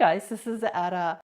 guys, this is Ada.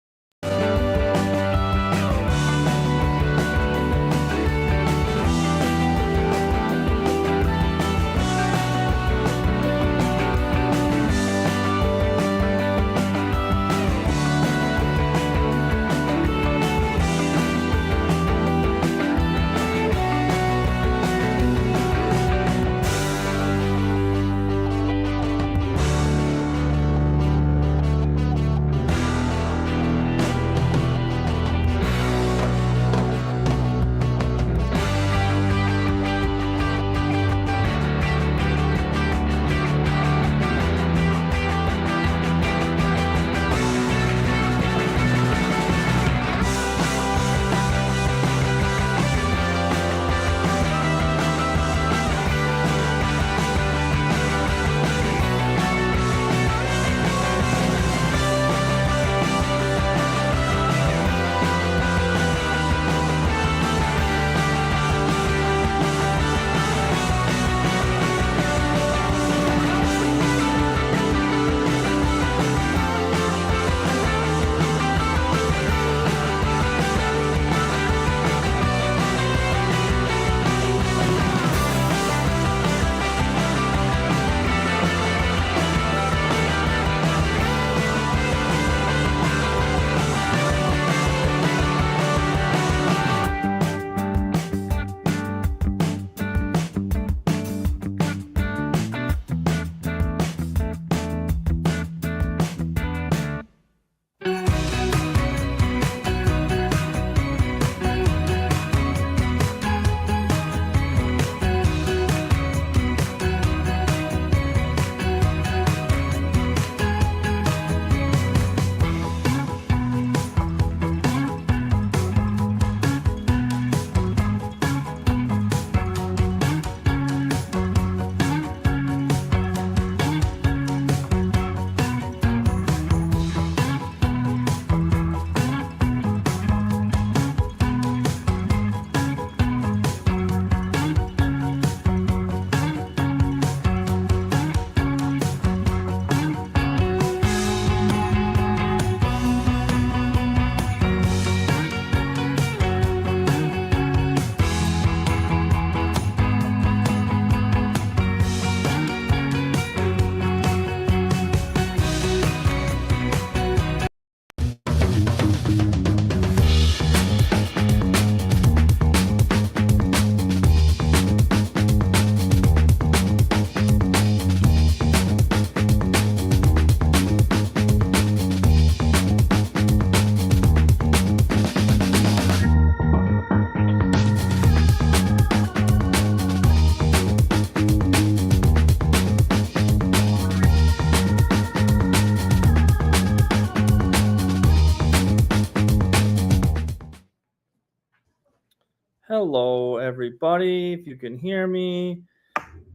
Hello, everybody. If you can hear me,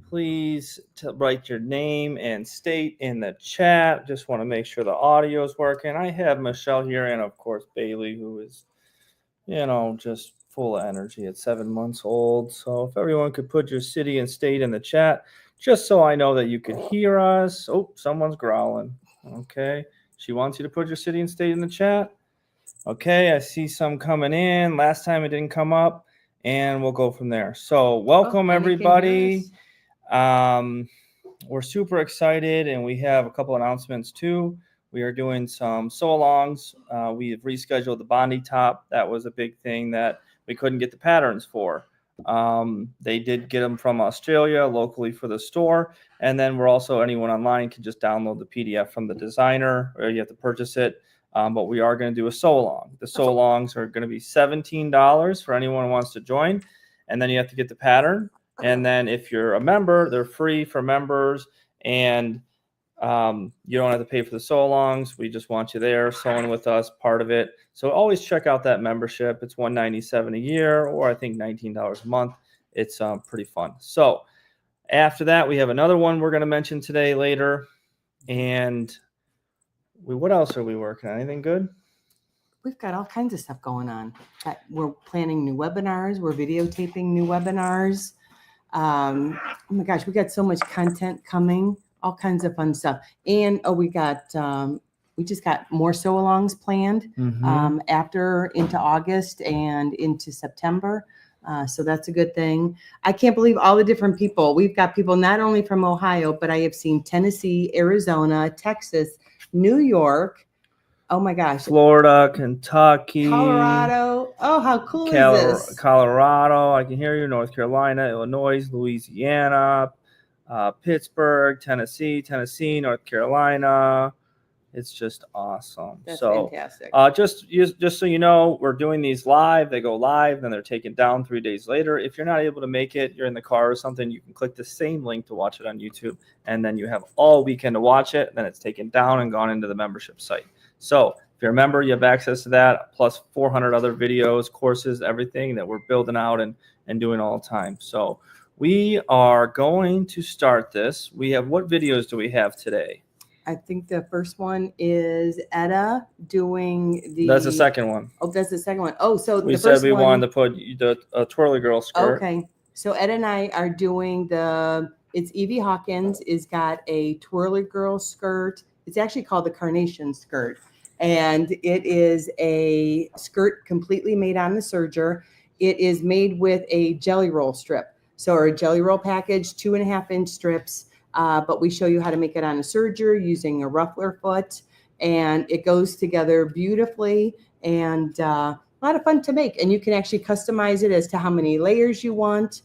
please write your name and state in the chat. Just want to make sure the audio is working. I have Michelle here and, of course, Bailey, who is, just full of energy at 7 months old. So if everyone could put your city and state in the chat, just so I know that you can hear us. Oh, someone's growling. Okay. She wants you to put your city and state in the chat. Okay, I see some coming in. Last time it didn't come up. And we'll go from there. So welcome, everybody. We're super excited, and we have a couple announcements, too. We are doing some sew-alongs. We have rescheduled the Bondi top. That was a big thing that we couldn't get the patterns for. They did get them from Australia, locally for the store. And then we're also, anyone online can just download the PDF from the designer, or you have to purchase it. But we are going to do a sew-along. The sew-alongs are going to be $17 for anyone who wants to join. And then you have to get the pattern. And then if you're a member, they're free for members. And you don't have to pay for the sew-alongs. We just want you there sewing with us, part of it. So always check out that membership. It's $197 a year, or I think $19 a month. It's pretty fun. So after that, we have another one we're going to mention today later. And what else are we working on? Anything good? We've got all kinds of stuff going on. We're planning new webinars. We're videotaping new webinars. Oh my gosh, we got so much content coming, all kinds of fun stuff. And we got we just got more sew-alongs planned Mhm. after into August and into September. So that's a good thing. I can't believe all the different people. We've got people not only from Ohio, but I have seen Tennessee, Arizona, Texas, New York. Oh my gosh. Florida, Kentucky, Colorado. Oh, how cool is this? Colorado. I can hear you. North Carolina, Illinois, Louisiana, Pittsburgh, Tennessee, North Carolina. It's just awesome. That's so fantastic. just so you know, we're doing these live. They go live, then they're taken down 3 days later. If you're not able to make it, you're in the car or something, you can click the same link to watch it on YouTube, and then you have all weekend to watch it. Then it's taken down and gone into the membership site. So if you're a member, you have access to that, plus 400 other videos, courses, everything that we're building out and doing all the time. So we are going to start this. We have, what videos do we have today? I think the first one is Etta doing the. That's the second one. Oh, that's the second one. Oh, so We the said first we one, wanted to put the twirly girl skirt. Okay, so Ed and I are doing it's Evie Hawkins is got a twirly girl skirt. It's actually called the Carnation skirt. And it is a skirt completely made on the serger. It is made with a jelly roll strip. So our jelly roll package, 2.5-inch strips. But we show you how to make it on a serger using a ruffler foot, and it goes together beautifully and a lot of fun to make. And you can actually customize it as to how many layers you want.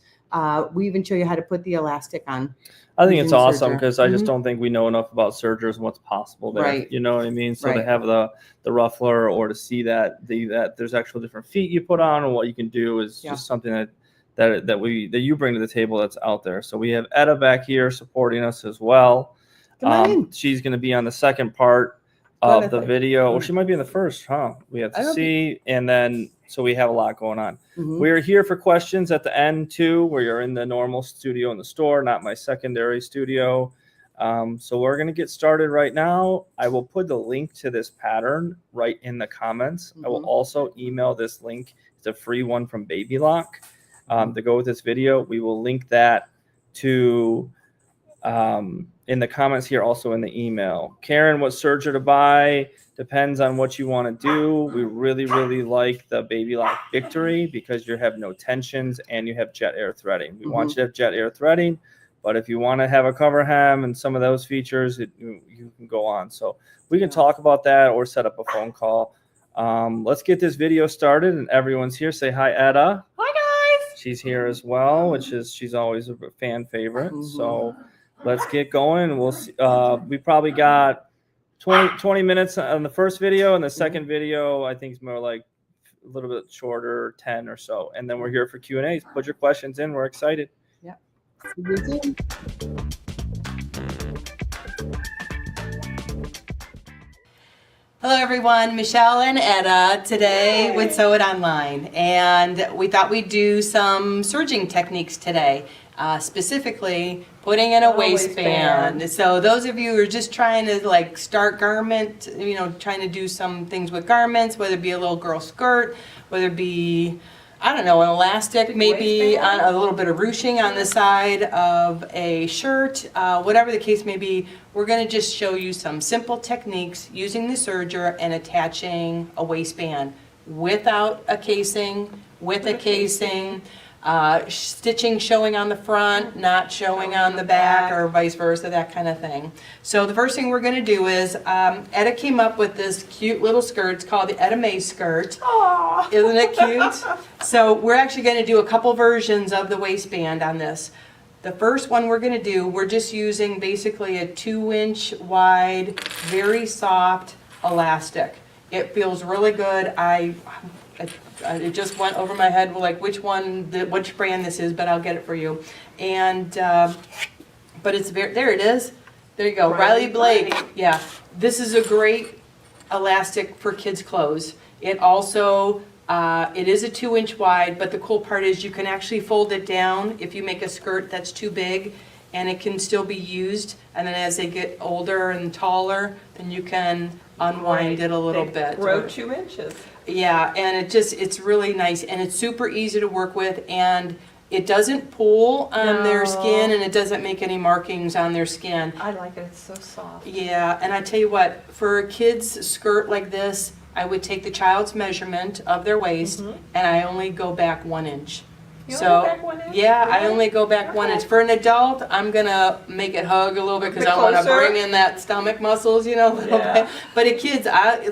We even show you how to put the elastic on. I think it's awesome because I just don't think we know enough about sergers and what's possible there. Right. You know what I mean? So Right. to have the ruffler, or to see that there's actual different feet you put on and what you can do is just something that you bring to the table that's out there. So we have Etta back here supporting us as well. She's going to be on the second part of the video. Well, she might be in the first, huh? We have to see. And then, so we have a lot going on. We're here for questions at the end too, where you're in the normal studio in the store, not my secondary studio. So we're going to get started right now. I will put the link to this pattern right in the comments. I will also email this link. It's a free one from Baby Lock. To go with this video. We will link that to in the comments here, also in the email. Karen, what serger to buy? Depends on what you want to do. We really, really like the Baby Lock Victory because you have no tensions and you have jet air threading. We want you to have jet air threading, but if you want to have a cover hem and some of those features, you can go on. So we can talk about that or set up a phone call. Let's get this video started, and everyone's here. Say hi, Etta. Hi, guys. She's here as well, she's always a fan favorite. So let's get going. We'll see. We probably got 20 minutes on the first video, and the second video I think is more like a little bit shorter, 10 or so. And then we're here for Q&A. Put your questions in. We're excited. Yeah. Hello, everyone. Michelle and Etta today with Sew It Online. And we thought we'd do some serging techniques today, specifically putting in a waistband. So those of you who are just trying to like start garment, trying to do some things with garments, whether it be a little girl skirt, whether it be, I don't know, an elastic, maybe on a little bit of ruching on the side of a shirt, whatever the case may be, we're going to just show you some simple techniques using the serger and attaching a waistband without a casing, with a casing, stitching showing on the front, not showing on the back, or vice versa, that kind of thing. So the first thing we're going to do is, Etta came up with this cute little skirt. It's called the Etta May skirt. Aww. Isn't it cute? So we're actually going to do a couple versions of the waistband on this. The first one we're going to do, we're just using basically a 2-inch wide, very soft elastic. It feels really good. It just went over my head, like which brand this is, but I'll get it for you. And but it's there it is. There you go, Riley Blake. Yeah, this is a great elastic for kids' clothes. It also it is a 2-inch wide, but the cool part is you can actually fold it down if you make a skirt that's too big, and it can still be used. And then as they get older and taller, then you can unwind it a little bit. Grow 2 inches. Yeah, and it's really nice, and it's super easy to work with, and It doesn't pull on their No. skin, and it doesn't make any markings on their skin. I like it, it's so soft. Yeah, and I tell you what, for a kid's skirt like this, I would take the child's measurement of their waist, and I only go back 1 inch. You So, only back 1 inch? yeah, I Really? only go back 1 inch. Okay. For an adult, I'm gonna make it hug a little bit because Bit I want to closer? bring in that stomach muscles, a little Yeah. bit. But a kid's,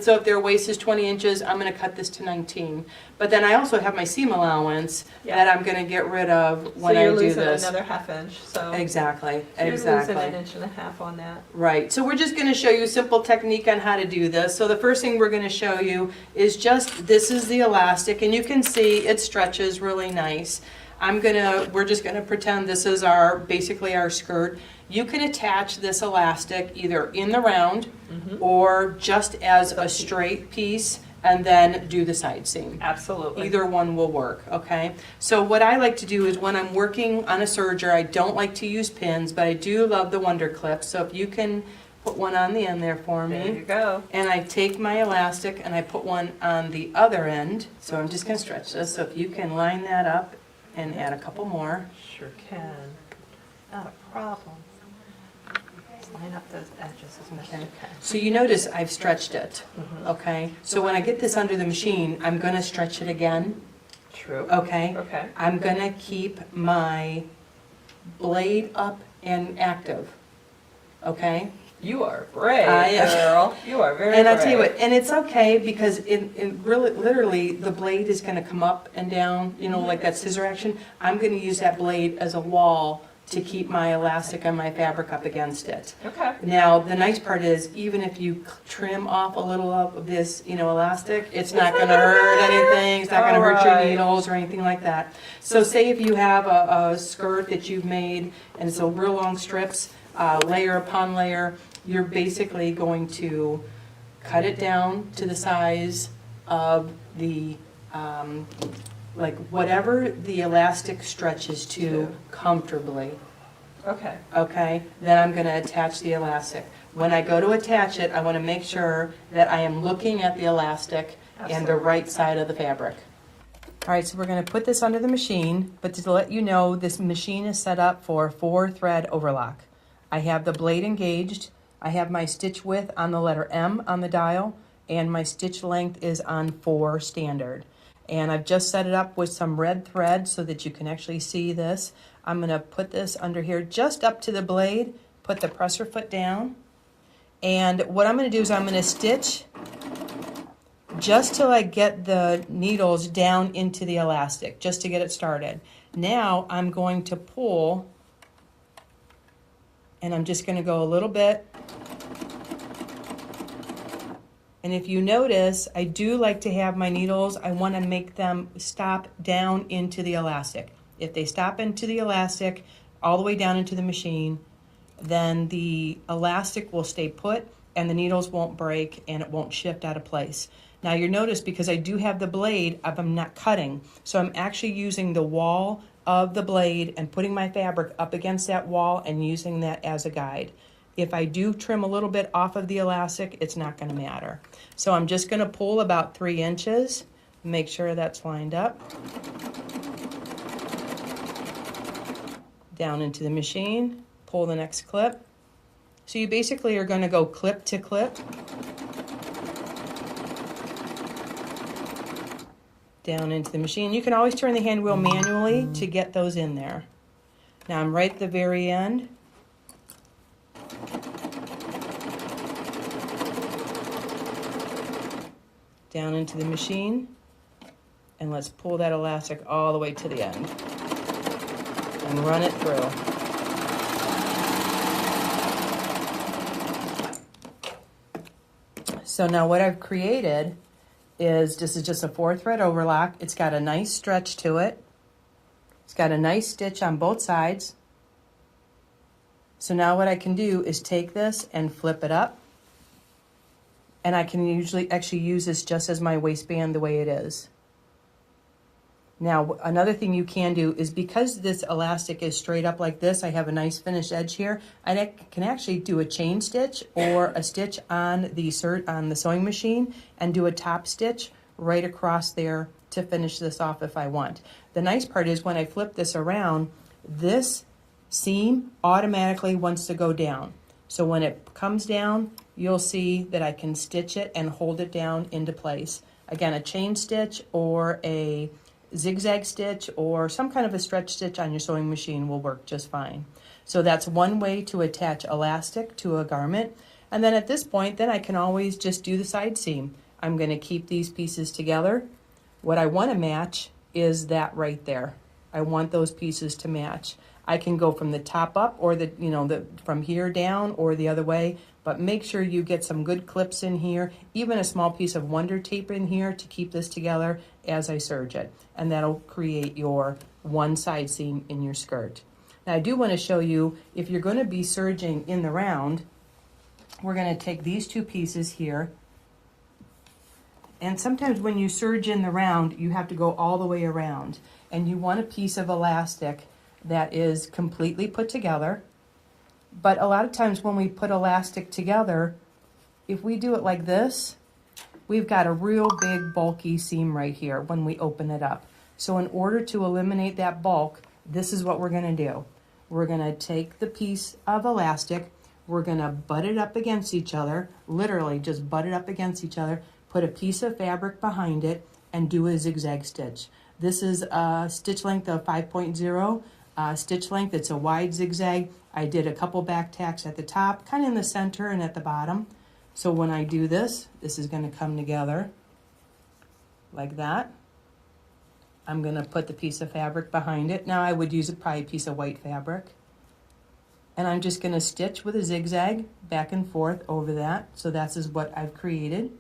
so if their waist is 20 inches, I'm gonna cut this to 19. But then I also have my seam allowance Yeah. that I'm gonna get rid of when so I you're do losing this. another ½ inch, so Exactly, you're exactly. losing 1.5 inches on that. Right, so we're just gonna show you a simple technique on how to do this. So the first thing we're gonna show you is this is the elastic, and you can see it stretches really nice. We're just gonna pretend this is basically our skirt. You can attach this elastic either in the round or just as a straight piece and then do the side seam. Absolutely. Either one will work, okay? So what I like to do is when I'm working on a serger, I don't like to use pins, but I do love the Wonder Clips. So if you can put one on the end there for There you me. go. And I take my elastic and I put one on the other end. So I'm just gonna stretch this. So if you can line that up and add a couple more. Sure can. Not a problem. Just line up those edges as much as you can. So you notice I've stretched it, okay? So when I get this under the machine, I'm gonna stretch it again, True. okay? Okay. I'm gonna keep my blade up and active, okay? You are brave, I am. girl. You are very And brave. I'll tell you what, and it's okay because in really, literally, the blade is gonna come up and down, like that scissor action. I'm gonna use that blade as a wall to keep my elastic and my fabric up against it. Okay. Now, the nice part is, even if you trim off a little of this, elastic, it's not gonna hurt anything, it's not gonna hurt your Alright. needles or anything like that. So say if you have a skirt that you've made, and it's a real long strips, layer upon layer, you're basically going to cut it down to the size of the, like whatever the elastic stretches to comfortably. Okay. Okay, then I'm gonna attach the elastic. When I go to attach it, I wanna make sure that I am looking at the elastic and the Absolutely. right side of the fabric. All right, so we're gonna put this under the machine, but to let you know, this machine is set up for 4-thread overlock. I have the blade engaged, I have my stitch width on the letter M on the dial, and my stitch length is on 4 standard. And I've just set it up with some red thread so that you can actually see this. I'm gonna put this under here just up to the blade, put the presser foot down. And what I'm gonna do is I'm gonna stitch just till I get the needles down into the elastic, just to get it started. Now I'm going to pull, and I'm just gonna go a little bit. And if you notice, I do like to have my needles, I want to make them stop down into the elastic. If they stop into the elastic, all the way down into the machine, then the elastic will stay put and the needles won't break and it won't shift out of place. Now you notice, because I do have the blade, I'm not cutting, so I'm actually using the wall of the blade and putting my fabric up against that wall and using that as a guide. If I do trim a little bit off of the elastic, it's not going to matter. So I'm just going to pull about 3 inches, make sure that's lined up. Down into the machine, pull the next clip. So you basically are going to go clip to clip. Down into the machine. You can always turn the hand wheel manually to get those in there. Now I'm right at the very end. Down into the machine, and let's pull that elastic all the way to the end and run it through. So now what I've created is, this is just a 4-thread overlock. It's got a nice stretch to it. It's got a nice stitch on both sides. So now what I can do is take this and flip it up. And I can actually use this just as my waistband the way it is. Now, another thing you can do is, because this elastic is straight up like this, I have a nice finished edge here. I can actually do a chain stitch or a stitch on the sewing machine and do a top stitch right across there to finish this off if I want. The nice part is when I flip this around, this seam automatically wants to go down. So when it comes down, you'll see that I can stitch it and hold it down into place. Again, a chain stitch or a zigzag stitch or some kind of a stretch stitch on your sewing machine will work just fine. So that's one way to attach elastic to a garment. And then at this point, then I can always just do the side seam. I'm going to keep these pieces together. What I want to match is that right there. I want those pieces to match. I can go from the top up or from here down or the other way, but make sure you get some good clips in here, even a small piece of Wonder Tape in here to keep this together as I serge it. And that'll create your one side seam in your skirt. Now I do want to show you, if you're going to be serging in the round, we're going to take these two pieces here. And sometimes when you serge in the round, you have to go all the way around. And you want a piece of elastic that is completely put together. But a lot of times when we put elastic together, if we do it like this, we've got a real big bulky seam right here when we open it up. So in order to eliminate that bulk, this is what we're going to do. We're going to take the piece of elastic, we're going to butt it up against each other, literally just butt it up against each other, put a piece of fabric behind it, and do a zigzag stitch. This is a stitch length of 5.0. Stitch length, it's a wide zigzag. I did a couple back tacks at the top, kind of in the center and at the bottom. So when I do this, this is going to come together like that. I'm going to put the piece of fabric behind it. Now I would use probably a piece of white fabric. And I'm just going to stitch with a zigzag back and forth over that. So that's what I've created.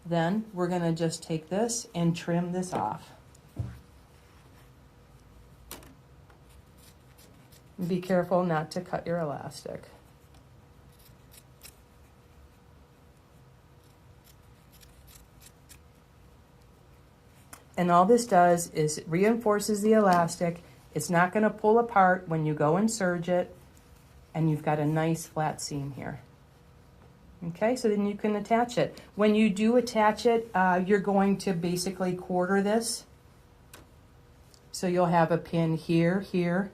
Then we're going to just take this and trim this off. Be careful not to cut your elastic. And all this does is it reinforces the elastic. It's not going to pull apart when you go and serge it, and you've got a nice flat seam here. Okay, so then you can attach it. When you do attach it, you're going to basically quarter this. So you'll have a pin here, here,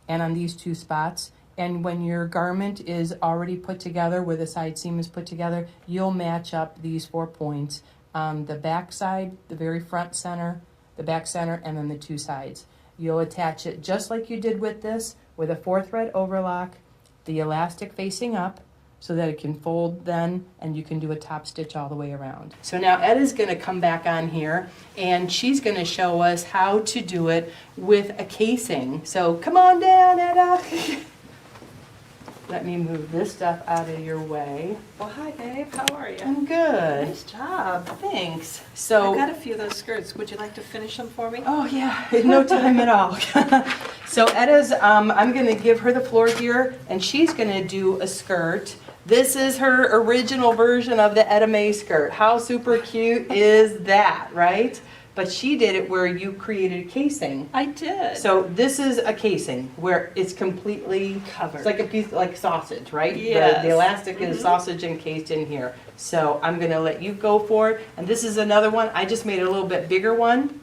and on these two spots. And when your garment is already put together, where the side seam is put together, you'll match up these 4 points. The back side, the very front center, the back center, and then the two sides. You'll attach it just like you did with this, with a 4-thread overlock, the elastic facing up, so that it can fold then, and you can do a top stitch all the way around. So now Etta's going to come back on here, and she's going to show us how to do it with a casing. So come on down, Etta. Let me move this stuff out of your way. Well, hi, babe. How are you? I'm good. Nice job. Thanks. So I've got a few of those skirts. Would you like to finish them for me? oh yeah, in no time at all. So Etta's, I'm going to give her the floor here, and she's going to do a skirt. This is her original version of the Etta May skirt. How super cute is that, right? But she did it where you created a casing. I did. So this is a casing where it's completely Covered. It's like a piece, like sausage, right? Yes. The elastic is sausage encased in here. So I'm going to let you go for it. And this is another one. I just made a little bit bigger one,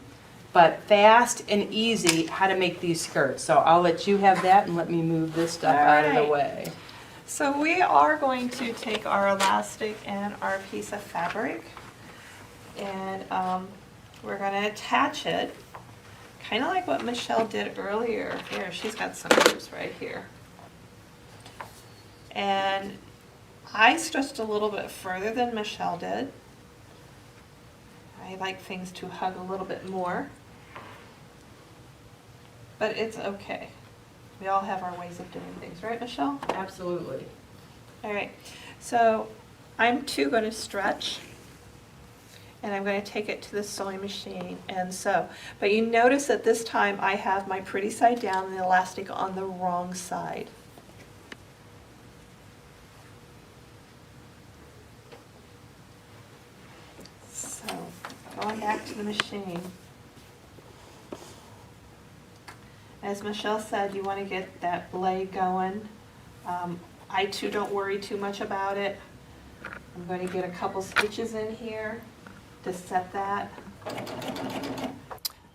but fast and easy how to make these skirts. So I'll let you have that, and let me move this stuff out of the Alright. way. So we are going to take our elastic and our piece of fabric, and we're going to attach it, kind of like what Michelle did earlier. Here, she's got some loops right here. And I stretched a little bit further than Michelle did. I like things to hug a little bit more, but it's okay. We all have our ways of doing things, right, Michelle? Absolutely. All right, so I'm too going to stretch, and I'm going to take it to the sewing machine and sew. But you notice that this time I have my pretty side down and the elastic on the wrong side. So, going back to the machine. As Michelle said, you want to get that blade going. I too don't worry too much about it. I'm going to get a couple stitches in here to set that.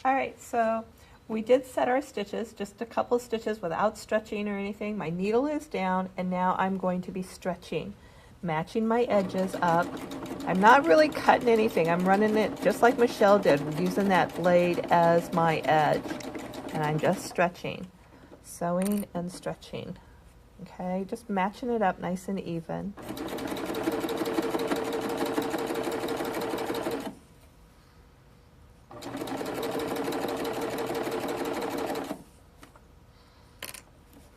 All right, so we did set our stitches, just a couple of stitches without stretching or anything. My needle is down, and now I'm going to be stretching, matching my edges up. I'm not really cutting anything. I'm running it just like Michelle did, using that blade as my edge. And I'm just stretching, sewing and stretching. Okay, just matching it up nice and even.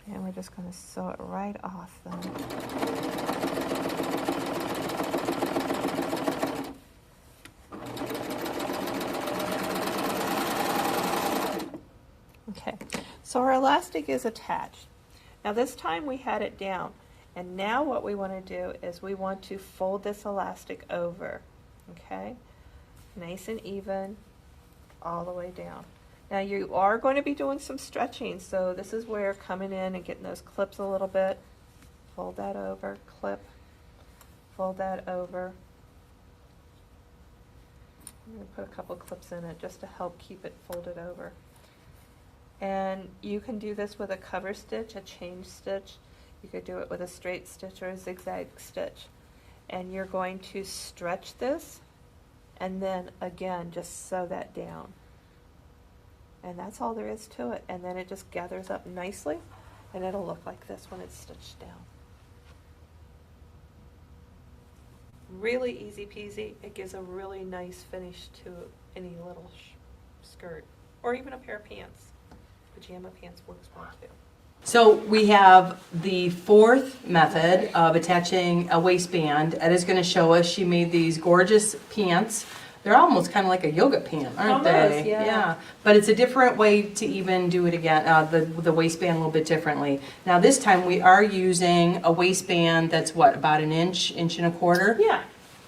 And we're just going to sew it right off then. Okay, so our elastic is attached. Now this time we had it down, and now what we want to do is we want to fold this elastic over, okay? Nice and even, all the way down. Now you are going to be doing some stretching, so this is where coming in and getting those clips a little bit. Fold that over, clip, fold that over. I'm going to put a couple clips in it just to help keep it folded over. And you can do this with a cover stitch, a change stitch. You could do it with a straight stitch or a zigzag stitch. And you're going to stretch this and then again just sew that down. And that's all there is to it. And then it just gathers up nicely and it'll look like this when it's stitched down. Really easy peasy. It gives a really nice finish to any little skirt or even a pair of pants. Pajama pants works well too. So we have the fourth method of attaching a waistband. Edda's going to show us. She made these gorgeous pants. They're almost kind of like a yoga pant, aren't Almost, they? yeah. But it's a different way to even do it again, the waistband a little bit differently. Now this time we are using a waistband that's what, about an inch, inch and a quarter? Yeah.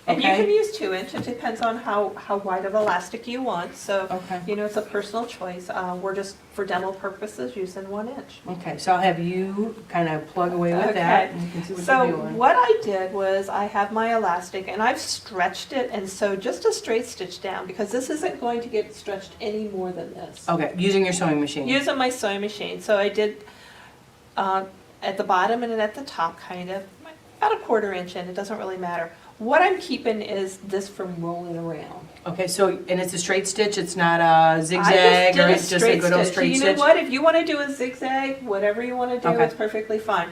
And you Okay. can use 2 inch. It depends on how wide of elastic you want. So, Okay. you know, it's a personal choice. We're just, for demo purposes, using 1 inch. Okay, so I'll have you kind of plug away with that. Okay. And you can see what So you're doing. what I did was I have my elastic and I've stretched it and sewed just a straight stitch down because this isn't going to get stretched any more than this. Okay, using your sewing machine. Using my sewing machine. So I did at the bottom and at the top kind of, about a 1/4 inch in, it doesn't really matter. What I'm keeping is this from rolling around. Okay, so, and it's a straight stitch, it's not a I zigzag, or did it's just a good old straight You stitch? know what, if you want to do a zigzag, whatever you want to do, Okay. it's perfectly fine.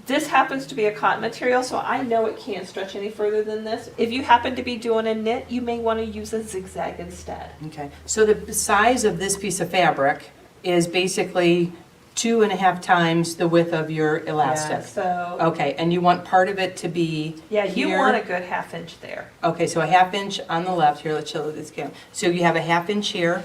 This happens to be a cotton material, so I know it can't stretch any further than this. If you happen to be doing a knit, you may want to use a zigzag instead. Okay, so the size of this piece of fabric is basically 2.5 times the width of your Yeah, elastic. so, Okay, and you want part of it to be yeah, you here? want a good 1/2 inch there. Okay, so a 1/2 inch on the left, here, let's show this camera. So you have a 1/2 inch here,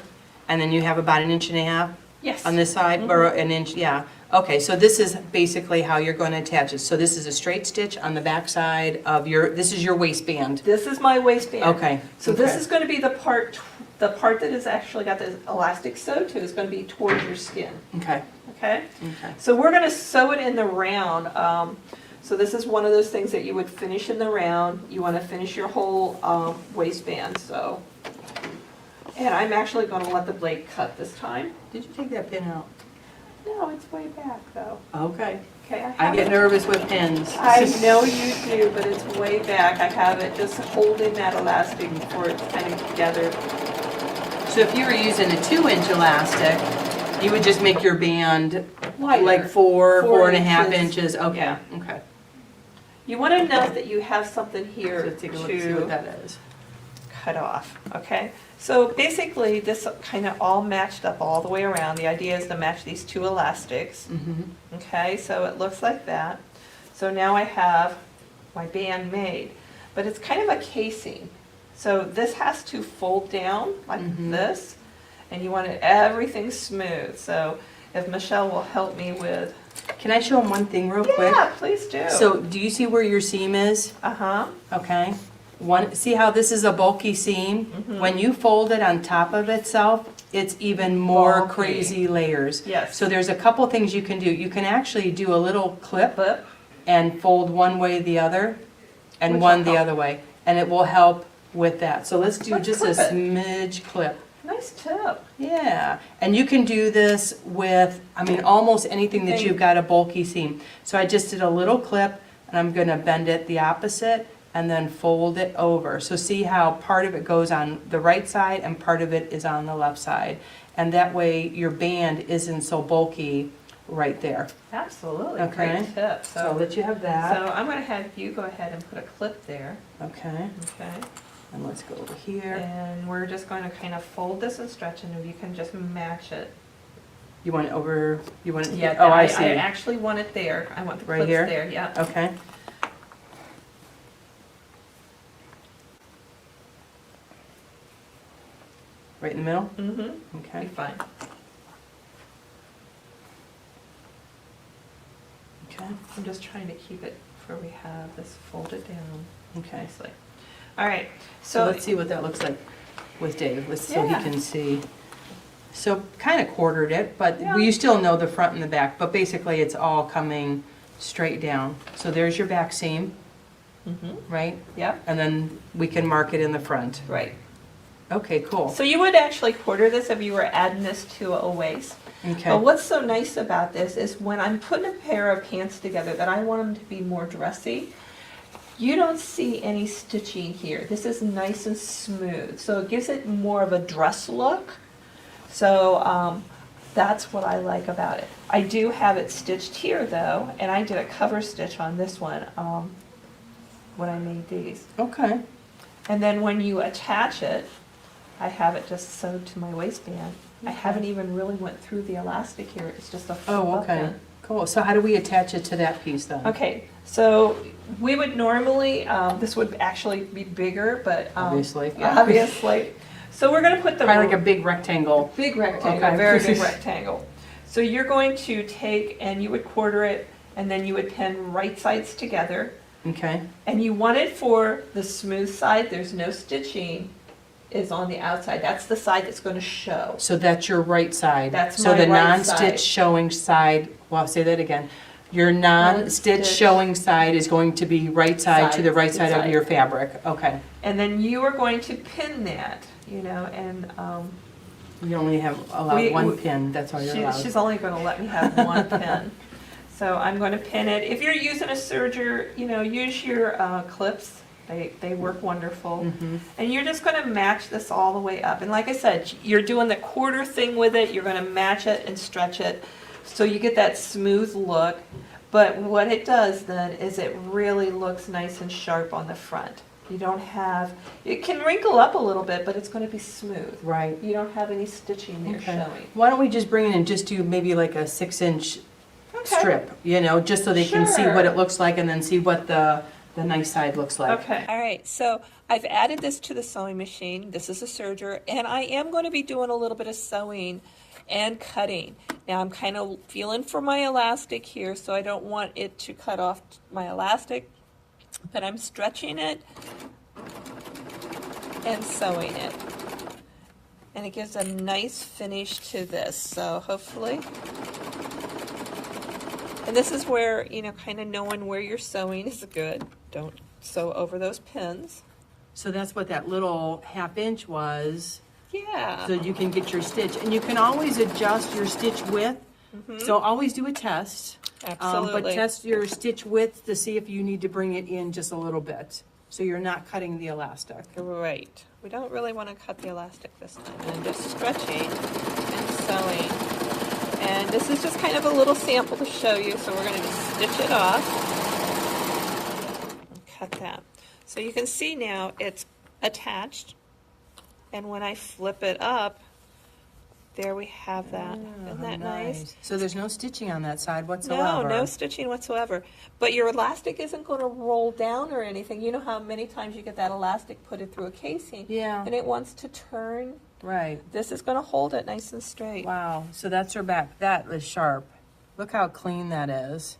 and then you have about 1.5 inches Yes. on this side, or an inch, yeah. Okay, so this is basically how you're going to attach it. So this is a straight stitch on the back side of your, this is your waistband. This is my waistband. Okay. So this okay. is going to be the part that has actually got the elastic sewed to is going to be towards your skin. Okay, Okay? okay. So we're going to sew it in the round. So this is one of those things that you would finish in the round. You want to finish your whole waistband. So, and I'm actually going to let the blade cut this time. Did you take that pin out? No, it's way back though. Okay. Okay, I I have get it. nervous with pins. I know you do, but it's way back. I have it just holding that elastic before it's kind of together. So if you were using a 2-inch elastic, you would just make your band Wider. like 4.5 inches. Okay, Yeah. okay. You want to know that you have something here So take a look, see what to that is. cut off, okay? So basically, this kind of all matched up all the way around. The idea is to match these 2 elastics, Mm-hmm. okay? So it looks like that. So now I have my band made, but it's kind of a casing. So this has to fold down like Mhm. this, and you want everything smooth. So if Michelle will help me with, Can I show them one thing real quick? yeah, please do. So do you see where your seam is? Uh-huh. Okay. See how this is a bulky seam? Mhm. When you fold it on top of itself, it's even more Bulky. crazy layers. Yes. So there's a couple things you can do. You can actually do a little clip Flip. and fold one way the other and Which one will the help. other way. And it will help with that. So let's do Let's just a clip it. smidge clip. Nice tip. Yeah, and you can do this with, I mean, almost anything that you've got a bulky seam. So I just did a little clip, and I'm gonna bend it the opposite, and then fold it over. So see how part of it goes on the right side, and part of it is on the left side. And that way, your band isn't so bulky right there. Absolutely, Okay. great tip. So I'll let you have that. So I'm gonna have you go ahead and put a clip there, Okay, okay? and let's go over here. And we're just going to kind of fold this and stretch, and you can just match it. You want it over, you want it, Yeah, oh, I I see. actually want it there. I want the Right clips here? there, yeah. Okay. Right in the middle? Mm-hmm, be Okay, fine. okay, I'm just trying to keep it where we have this folded down okay. nicely. All right, So so let's see what that looks like with Dave, so he Yeah. can see. So kind of quartered it, but Yeah. you still know the front and the back, but basically it's all coming straight down. So there's your back seam, Mhm. right? Yep, And then we can mark it in the front. right. Okay, cool. So you would actually quarter this if you were adding this to a waist. Okay, But what's so nice about this is when I'm putting a pair of pants together that I want them to be more dressy, you don't see any stitching here. This is nice and smooth, so it gives it more of a dress look. So that's what I like about it. I do have it stitched here though, and I did a cover stitch on this one when I made these. okay. And then when you attach it, I have it just sewed to my waistband. I Okay. haven't even really went through the elastic here, it's just a flip Oh, up okay, in. cool. So how do we attach it to that piece then? Okay, so we would normally, this would actually be bigger, but. Obviously. Yeah, obviously. So we're gonna put the. Probably like a big rectangle. Big rectangle, Okay. very big rectangle. So you're going to take and you would quarter it, and then you would pin right sides together. Okay, And you want it for the smooth side, there's no stitching, is on the outside. That's the side that's gonna show. so that's your right side. That's So my the right non-stitch side. showing side, well, I'll say that again. Your non-stitch Non-stitch. showing side is going to be right side to the right side of Side. your fabric. Okay. And then you are going to pin that, and You only have allowed We- one pin, that's all you're allowed. she's only gonna let me have one pin. So I'm gonna pin it. If you're using a serger, use your clips. They work wonderful. Mhm. And you're just gonna match this all the way up. And like I said, you're doing the quarter thing with it. You're gonna match it and stretch it so you get that smooth look. But what it does then is it really looks nice and sharp on the front. You don't have, it can wrinkle up a little bit, but it's gonna be smooth. Right. You don't have any stitching there Okay. showing. Why don't we just bring it and just do maybe like a 6-inch Okay. strip, just so they can see what Sure. it looks like and then see what the nice side looks like. Okay. All right, so I've added this to the sewing machine. This is a serger, and I am going to be doing a little bit of sewing and cutting. Now I'm kind of feeling for my elastic here, so I don't want it to cut off my elastic, but I'm stretching it and sewing it. And it gives a nice finish to this, so hopefully. And this is where, kind of knowing where you're sewing is good. Don't sew over those pins. So that's what that little 1/2 inch was, Yeah. so you can get your stitch. And you can always adjust your stitch width, so always do a test. Absolutely. But test your stitch width to see if you need to bring it in just a little bit, so you're not cutting the elastic. Right. We don't really want to cut the elastic this time. And I'm just stretching and sewing. And this is just kind of a little sample to show you, so we're going to just stitch it off. And cut that. So you can see now it's attached. And when I flip it up, there we have that. Isn't that nice? So there's no stitching on that side whatsoever? No stitching whatsoever. But your elastic isn't going to roll down or anything. You know how many times you get that elastic put it through a casing, Yeah, and it wants to turn. right. This is going to hold it nice and straight. Wow, so that's her back. That is sharp. Look how clean that is.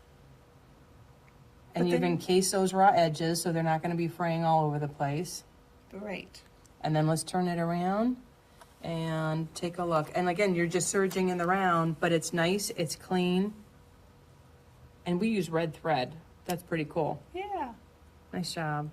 And But you've then- encased those raw edges, so they're not going to be fraying all over the place. Great. And then let's turn it around and take a look. And again, you're just serging in the round, but it's nice, it's clean. And we use red thread. That's pretty cool. Yeah. Nice job.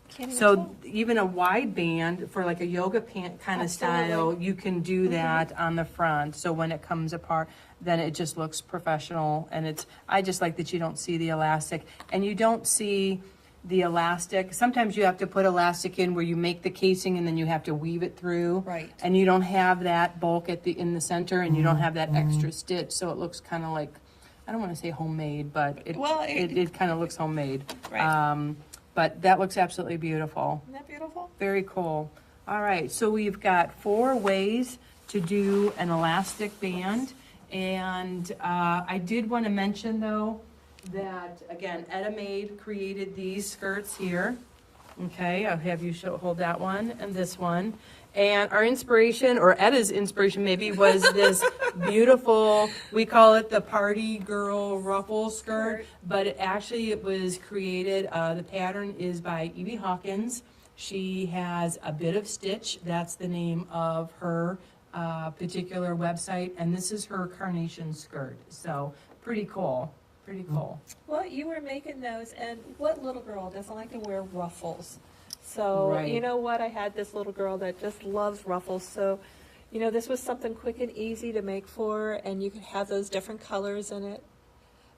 Can't even So tell. even a wide band for like a yoga pant kind of Absolutely. style, you can do that on the front. So when it comes apart, then it just looks professional. And I just like that you don't see the elastic, and you don't see the elastic. Sometimes you have to put elastic in where you make the casing and then you have to weave it through. Right. And you don't have that bulk in the center, and you don't have that extra stitch. So it looks kind of like, I don't want to say homemade, but it kind of looks homemade. Right. But that looks absolutely beautiful. Isn't that beautiful? Very cool. All right, so we've got 4 ways to do an elastic band. And I did want to mention, though, that, again, Etta Made created these skirts here. Okay, I'll have you hold that one and this one. And our inspiration, or Etta's inspiration maybe, was this beautiful, we call it the party girl ruffle skirt, but it was created, the pattern is by Evie Hawkins. She has a bit of stitch, that's the name of her particular website, and this is her carnation skirt. So pretty cool, pretty cool. Well, you were making those, and what little girl doesn't like to wear ruffles? So, Right. you know what? I had this little girl that just loves ruffles. So, you know, this was something quick and easy to make for her, and you could have those different colors in it.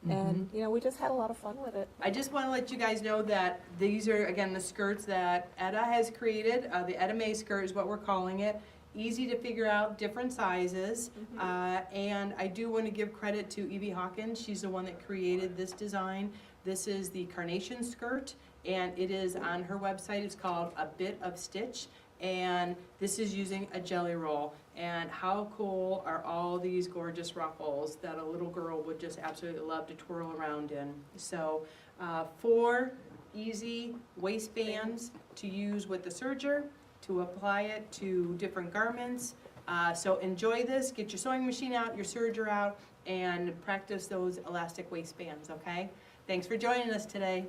And, you know, we just had a lot of fun with it. I just want to let you guys know that these are, again, the skirts that Etta has created. The Etta May skirt is what we're calling it. Easy to figure out, different sizes. And I do want to give credit to Evie Hawkins. She's the one that created this design. This is the carnation skirt, and it is on her website. It's called A Bit of Stitch, and this is using a jelly roll. And how cool are all these gorgeous ruffles that a little girl would just absolutely love to twirl around in. So 4 easy waistbands to use with the serger to apply it to different garments. So enjoy this, get your sewing machine out, your serger out, and practice those elastic waistbands, okay? Thanks for joining us today.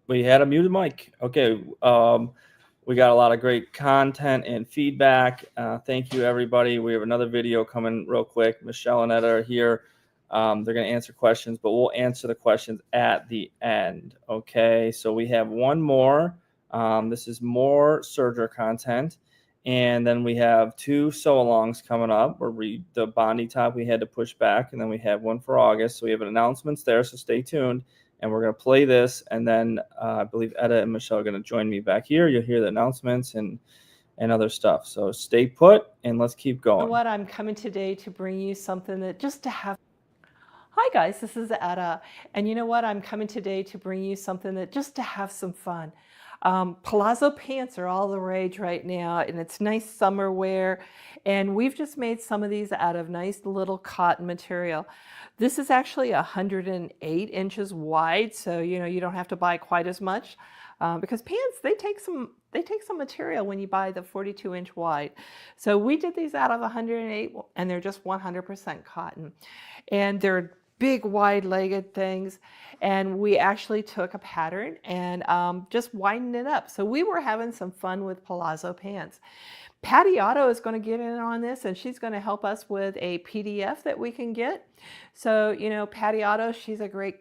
We had a muted mic. Okay. We got a lot of great content and feedback. Thank you, everybody. We have another video coming real quick. Michelle and Etta are here. They're going to answer questions, but we'll answer the questions at the end. Okay. So we have one more. This is more Serger content. And then we have 2 sew-alongs coming up. The Bondi top we had to push back, and then we have one for August. So we have announcements there, so stay tuned. And we're going to play this, and then I believe Etta and Michelle are going to join me back here. You'll hear the announcements and other stuff. So stay put, and let's keep going. You know what? I'm coming today to bring you something that just to have. Hi guys, this is Etta, and you know what? I'm coming today to bring you something that just to have some fun. Palazzo pants are all the rage right now, and it's nice summer wear, and we've just made some of these out of nice little cotton material. This is actually 108 inches wide, so you know you don't have to buy quite as much because pants they take some material when you buy the 42-inch wide. So we did these out of 108, and they're just 100% cotton, and they're big wide-legged things, and we actually took a pattern and just widened it up. So we were having some fun with palazzo pants. Patty Otto is going to get in on this, and she's going to help us with a PDF that we can get. So, you know, Patty Otto, she's a great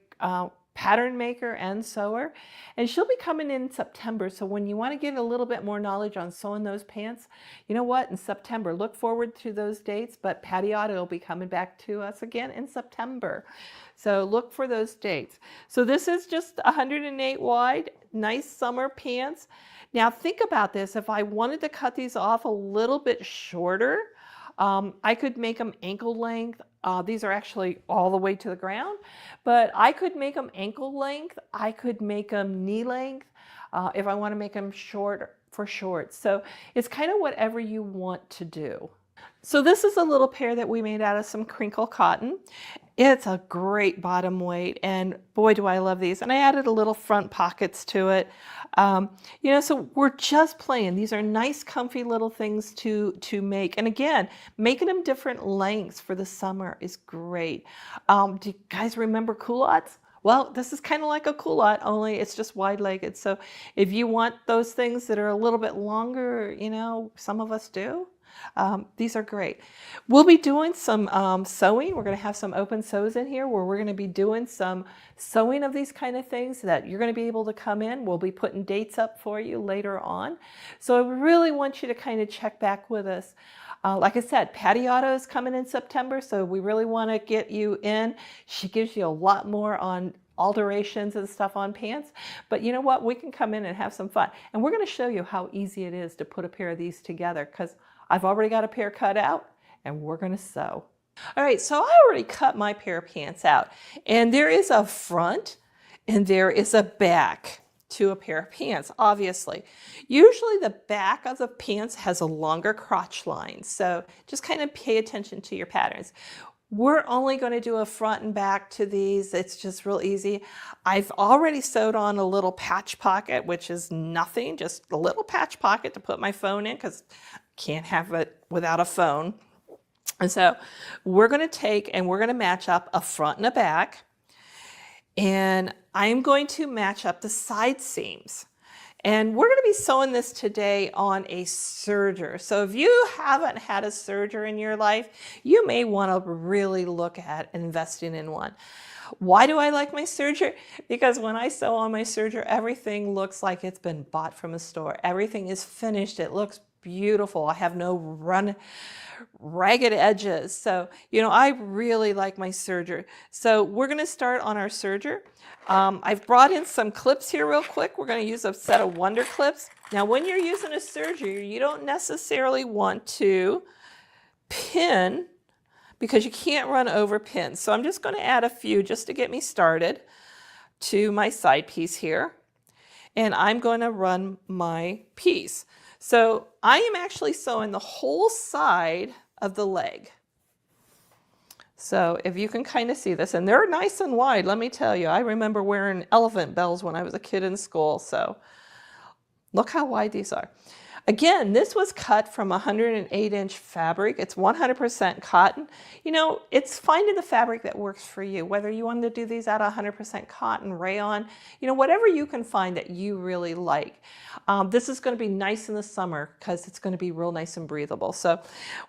pattern maker and sewer, and she'll be coming in September. So when you want to get a little bit more knowledge on sewing those pants, you know what, in September, look forward to those dates, but Patty Otto will be coming back to us again in September. So look for those dates. So this is just 108 wide, nice summer pants. Now think about this, if I wanted to cut these off a little bit shorter, I could make them ankle length. These are actually all the way to the ground, but I could make them ankle length. I could make them knee length if I want to make them short for shorts. So it's kind of whatever you want to do. So this is a little pair that we made out of some crinkle cotton. It's a great bottom weight, and boy, do I love these. And I added a little front pockets to it. You know, so we're just playing. These are nice, comfy little things to make. And again, making them different lengths for the summer is great. Do you guys remember culottes? Well, this is kind of like a culotte, only it's just wide-legged. So if you want those things that are a little bit longer, you know, some of us do. These are great. We'll be doing some sewing. We're going to have some open sews in here where we're going to be doing some sewing of these kind of things that you're going to be able to come in. We'll be putting dates up for you later on. So I really want you to kind of check back with us. Like I said, Patty Otto is coming in September, so we really want to get you in. She gives you a lot more on alterations and stuff on pants, but you know what? We can come in and have some fun. And we're going to show you how easy it is to put a pair of these together, because I've already got a pair cut out and we're going to sew. All right, so I already cut my pair of pants out, and there is a front and there is a back to a pair of pants, obviously. Usually the back of the pants has a longer crotch line, so just kind of pay attention to your patterns. We're only going to do a front and back to these. It's just real easy. I've already sewed on a little patch pocket, which is nothing, just a little patch pocket to put my phone in, because I can't have it without a phone. And so we're going to take and we're going to match up a front and a back. And I'm going to match up the side seams. And we're going to be sewing this today on a serger. So if you haven't had a serger in your life, you may want to really look at investing in one. Why do I like my serger? Because when I sew on my serger, everything looks like it's been bought from a store. Everything is finished. It looks beautiful. I have no ragged edges. So, you know, I really like my serger. So we're going to start on our serger. I've brought in some clips here real quick. We're going to use a set of Wonder clips. Now, when you're using a serger, you don't necessarily want to pin, because you can't run over pins. So I'm just going to add a few just to get me started to my side piece here. And I'm going to run my piece. So I am actually sewing the whole side of the leg. So if you can kind of see this, and they're nice and wide, let me tell you. I remember wearing elephant bells when I was a kid in school. So look how wide these are. Again, this was cut from 108-inch fabric. It's 100% cotton. You know, it's finding the fabric that works for you, whether you want to do these out of 100% cotton, rayon, you know, whatever you can find that you really like. This is going to be nice in the summer because it's going to be real nice and breathable. So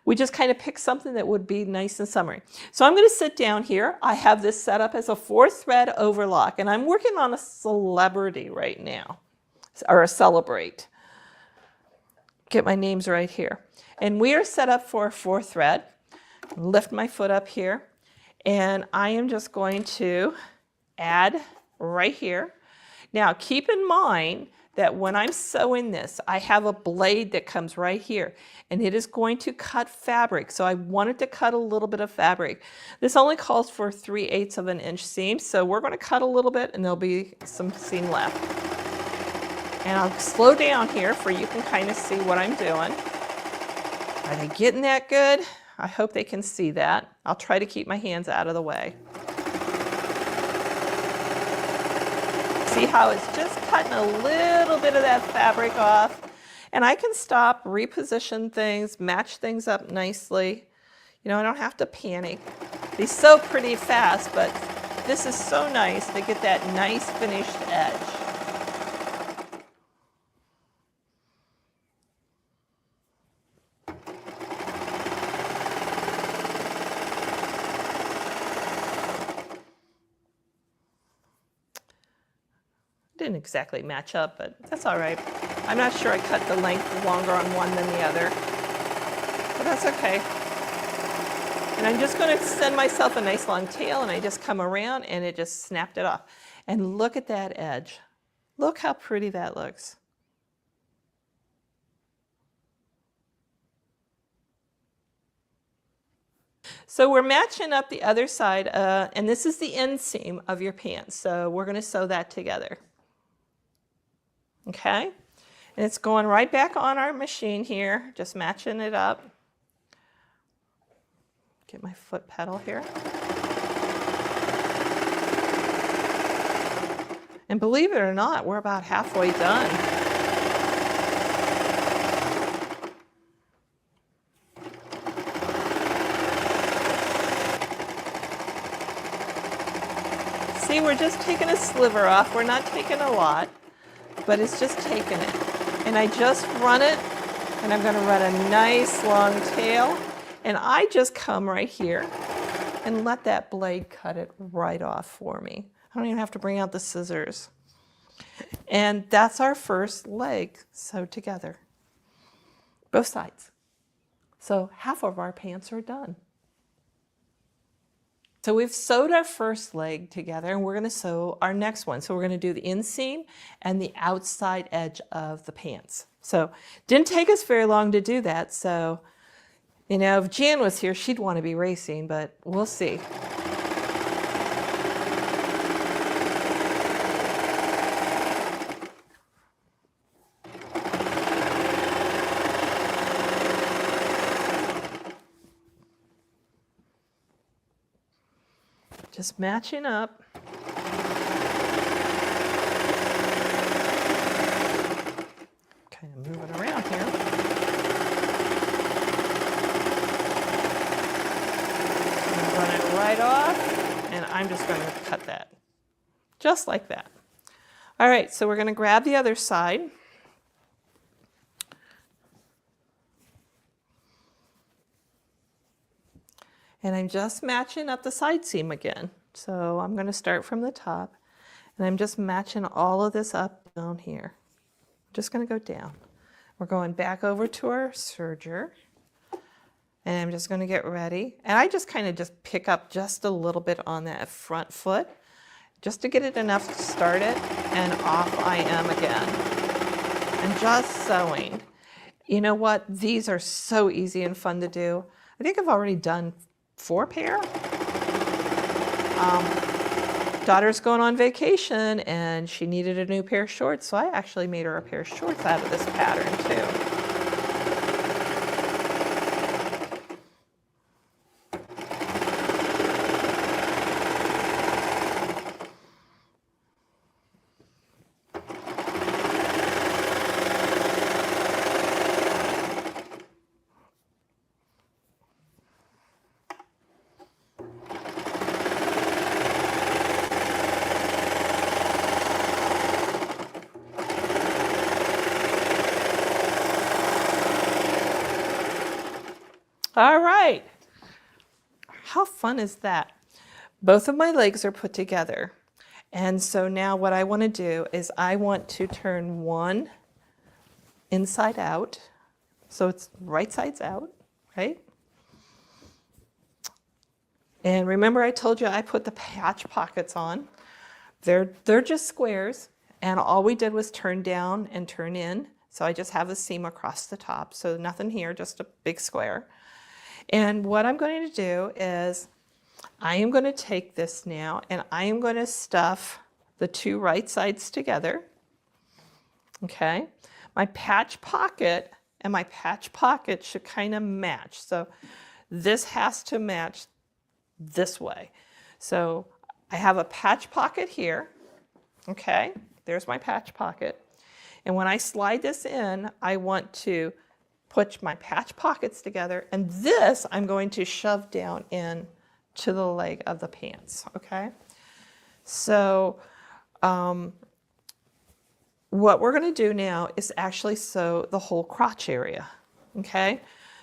we just kind of picked something that would be nice and summery. So I'm going to sit down here. I have this set up as a 4-thread overlock, and I'm working on a celebrity right now, or a celebrate. Get my names right here. And we are set up for a 4-thread. Lift my foot up here. And I am just going to add right here. Now keep in mind that when I'm sewing this, I have a blade that comes right here. And it is going to cut fabric. So I wanted to cut a little bit of fabric. This only calls for 3/8 of an inch seam. So we're going to cut a little bit and there'll be some seam left. And I'll slow down here for you can kind of see what I'm doing. Are they getting that good? I hope they can see that. I'll try to keep my hands out of the way. See how it's just cutting a little bit of that fabric off. And I can stop, reposition things, match things up nicely. You know, I don't have to panic. They sew pretty fast, but this is so nice to get that nice finished edge. Didn't exactly match up, but that's all right. I'm not sure I cut the length longer on one than the other, but that's okay. And I'm just going to extend myself a nice long tail, and I just come around and it just snapped it off. And look at that edge. Look how pretty that looks. So we're matching up the other side, and this is the inseam of your pants. So we're going to sew that together. Okay, and it's going right back on our machine here, just matching it up. Get my foot pedal here. And believe it or not, we're about halfway done. See, we're just taking a sliver off. We're not taking a lot, but it's just taking it. And I just run it And I'm gonna run a nice long tail, and I just come right here and let that blade cut it right off for me. I don't even have to bring out the scissors. And that's our first leg sewed together, both sides. So half of our pants are done. So we've sewed our first leg together, and we're going to sew our next one. So we're going to do the inseam and the outside edge of the pants. So didn't take us very long to do that. So, you know, if Jan was here, she'd want to be racing, but we'll see. Just matching up. Kind of moving around here. Run it right off, and I'm just going to cut that. Just like that. All right, so we're going to grab the other side. And I'm just matching up the side seam again. So I'm going to start from the top, and I'm just matching all of this up down here. I'm just going to go down. We're going back over to our serger, and I'm just going to get ready. And I just kind of just pick up just a little bit on that front foot, just to get it enough to start it, and off I am again. And just sewing. You know what? These are so easy and fun to do. I think I've already done 4 pair. Daughter's going on vacation and she needed a new pair of shorts, so I actually made her a pair of shorts out of this pattern too. All right, how fun is that? Both of my legs are put together. And so now what I want to do is I want to turn one inside out. So it's right sides out, right? And remember I told you I put the patch pockets on. They're just squares, and all we did was turn down and turn in. So I just have a seam across the top. So nothing here, just a big square. And what I'm going to do is I am going to take this now and I am going to stuff the 2 right sides together. Okay. My patch pocket and my patch pocket should kind of match. So this has to match this way. So I have a patch pocket here. Okay. There's my patch pocket. And when I slide this in, I want to put my patch pockets together, and this I'm going to shove down in to the leg of the pants, okay? So what we're gonna do now is actually sew the whole crotch area, okay?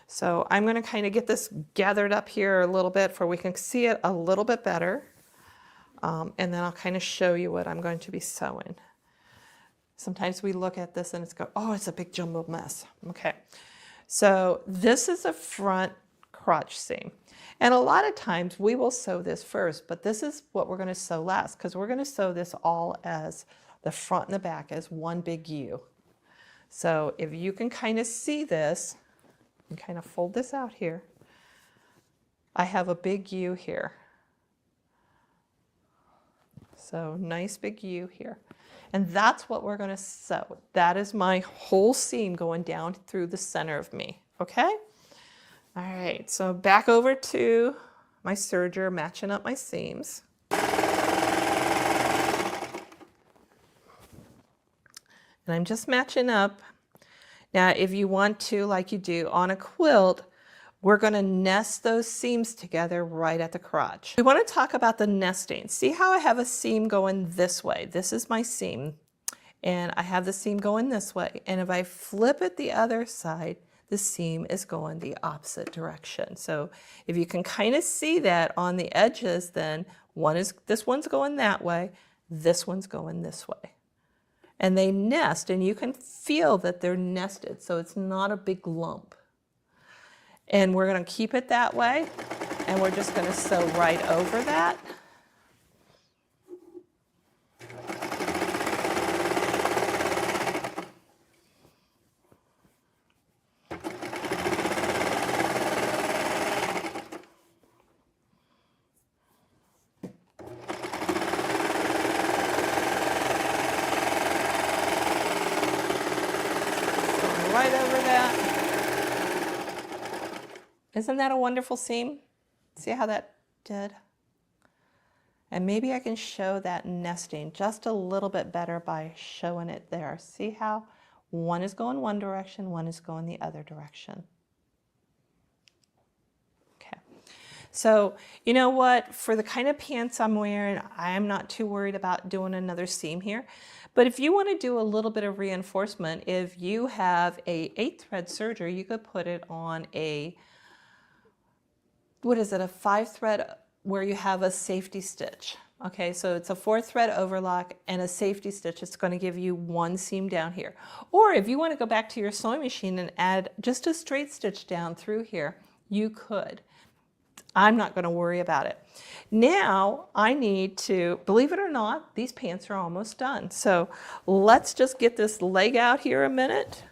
So I'm gonna kind of get this gathered up here a little bit so we can see it a little bit better, and then I'll kind of show you what I'm going to be sewing. Sometimes we look at this and it's oh, it's a big jumbled mess, okay? So this is a front crotch seam. And a lot of times we will sew this first, but this is what we're going to sew last, because we're going to sew this all as the front and the back as one big U. So if you can kind of see this, and kind of fold this out here, I have a big U here. So nice big U here. And that's what we're going to sew. That is my whole seam going down through the center of me, okay? All right, so back over to my serger, matching up my seams. And I'm just matching up. Now, if you want to, like you do on a quilt, we're going to nest those seams together right at the crotch. We want to talk about the nesting. See how I have a seam going this way? This is my seam, and I have the seam going this way. And if I flip it the other side, the seam is going the opposite direction. So if you can kind of see that on the edges, then this one's going that way, this one's going this way. And they nest, and you can feel that they're nested, so it's not a big lump. And we're going to keep it that way, and we're just going to sew right over that. Right over that. Isn't that a wonderful seam? See how that did? And maybe I can show that nesting just a little bit better by showing it there. See how one is going one direction, one is going the other direction. Okay. So, you know what? For the kind of pants I'm wearing, I'm not too worried about doing another seam here. But if you want to do a little bit of reinforcement, if you have a 8-thread serger, you could put it on a, what is it, a 5-thread where you have a safety stitch. Okay, so it's a 4-thread overlock and a safety stitch. It's going to give you one seam down here. Or if you want to go back to your sewing machine and add just a straight stitch down through here, you could. I'm not going to worry about it. Now I need to, believe it or not, these pants are almost done. So let's just get this leg out here a minute.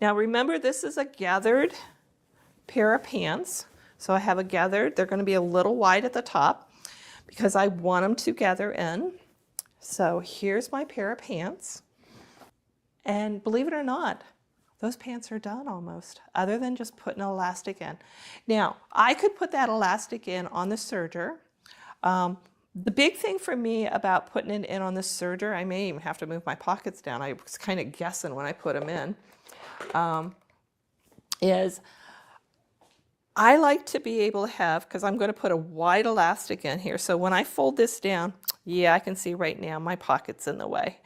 Now remember, this is a gathered pair of pants. So I have a gathered, they're going to be a little wide at the top because I want them to gather in. So here's my pair of pants. And believe it or not, those pants are done almost, other than just putting an elastic in. Now, I could put that elastic in on the serger. The big thing for me about putting it in on the serger, I may even have to move my pockets down. I was kind of guessing when I put them in, is I like to be able to have, because I'm going to put a wide elastic in here. So when I fold this down, yeah, I can see right now my pocket's in the way.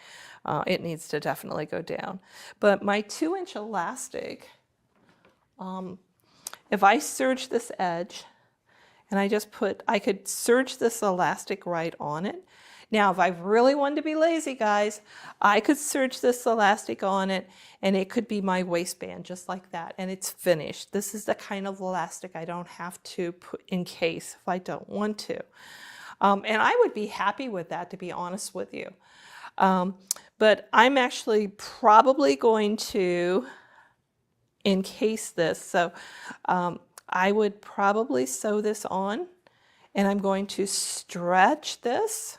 It needs to definitely go down. But my 2-inch elastic, if I serge this edge, and I could serge this elastic right on it. Now, if I really wanted to be lazy, guys, I could serge this elastic on it, and it could be my waistband, just like that, and it's finished. This is the kind of elastic I don't have to put in case if I don't want to. And I would be happy with that, to be honest with you. But I'm actually probably going to encase this. So I would probably sew this on, and I'm going to stretch this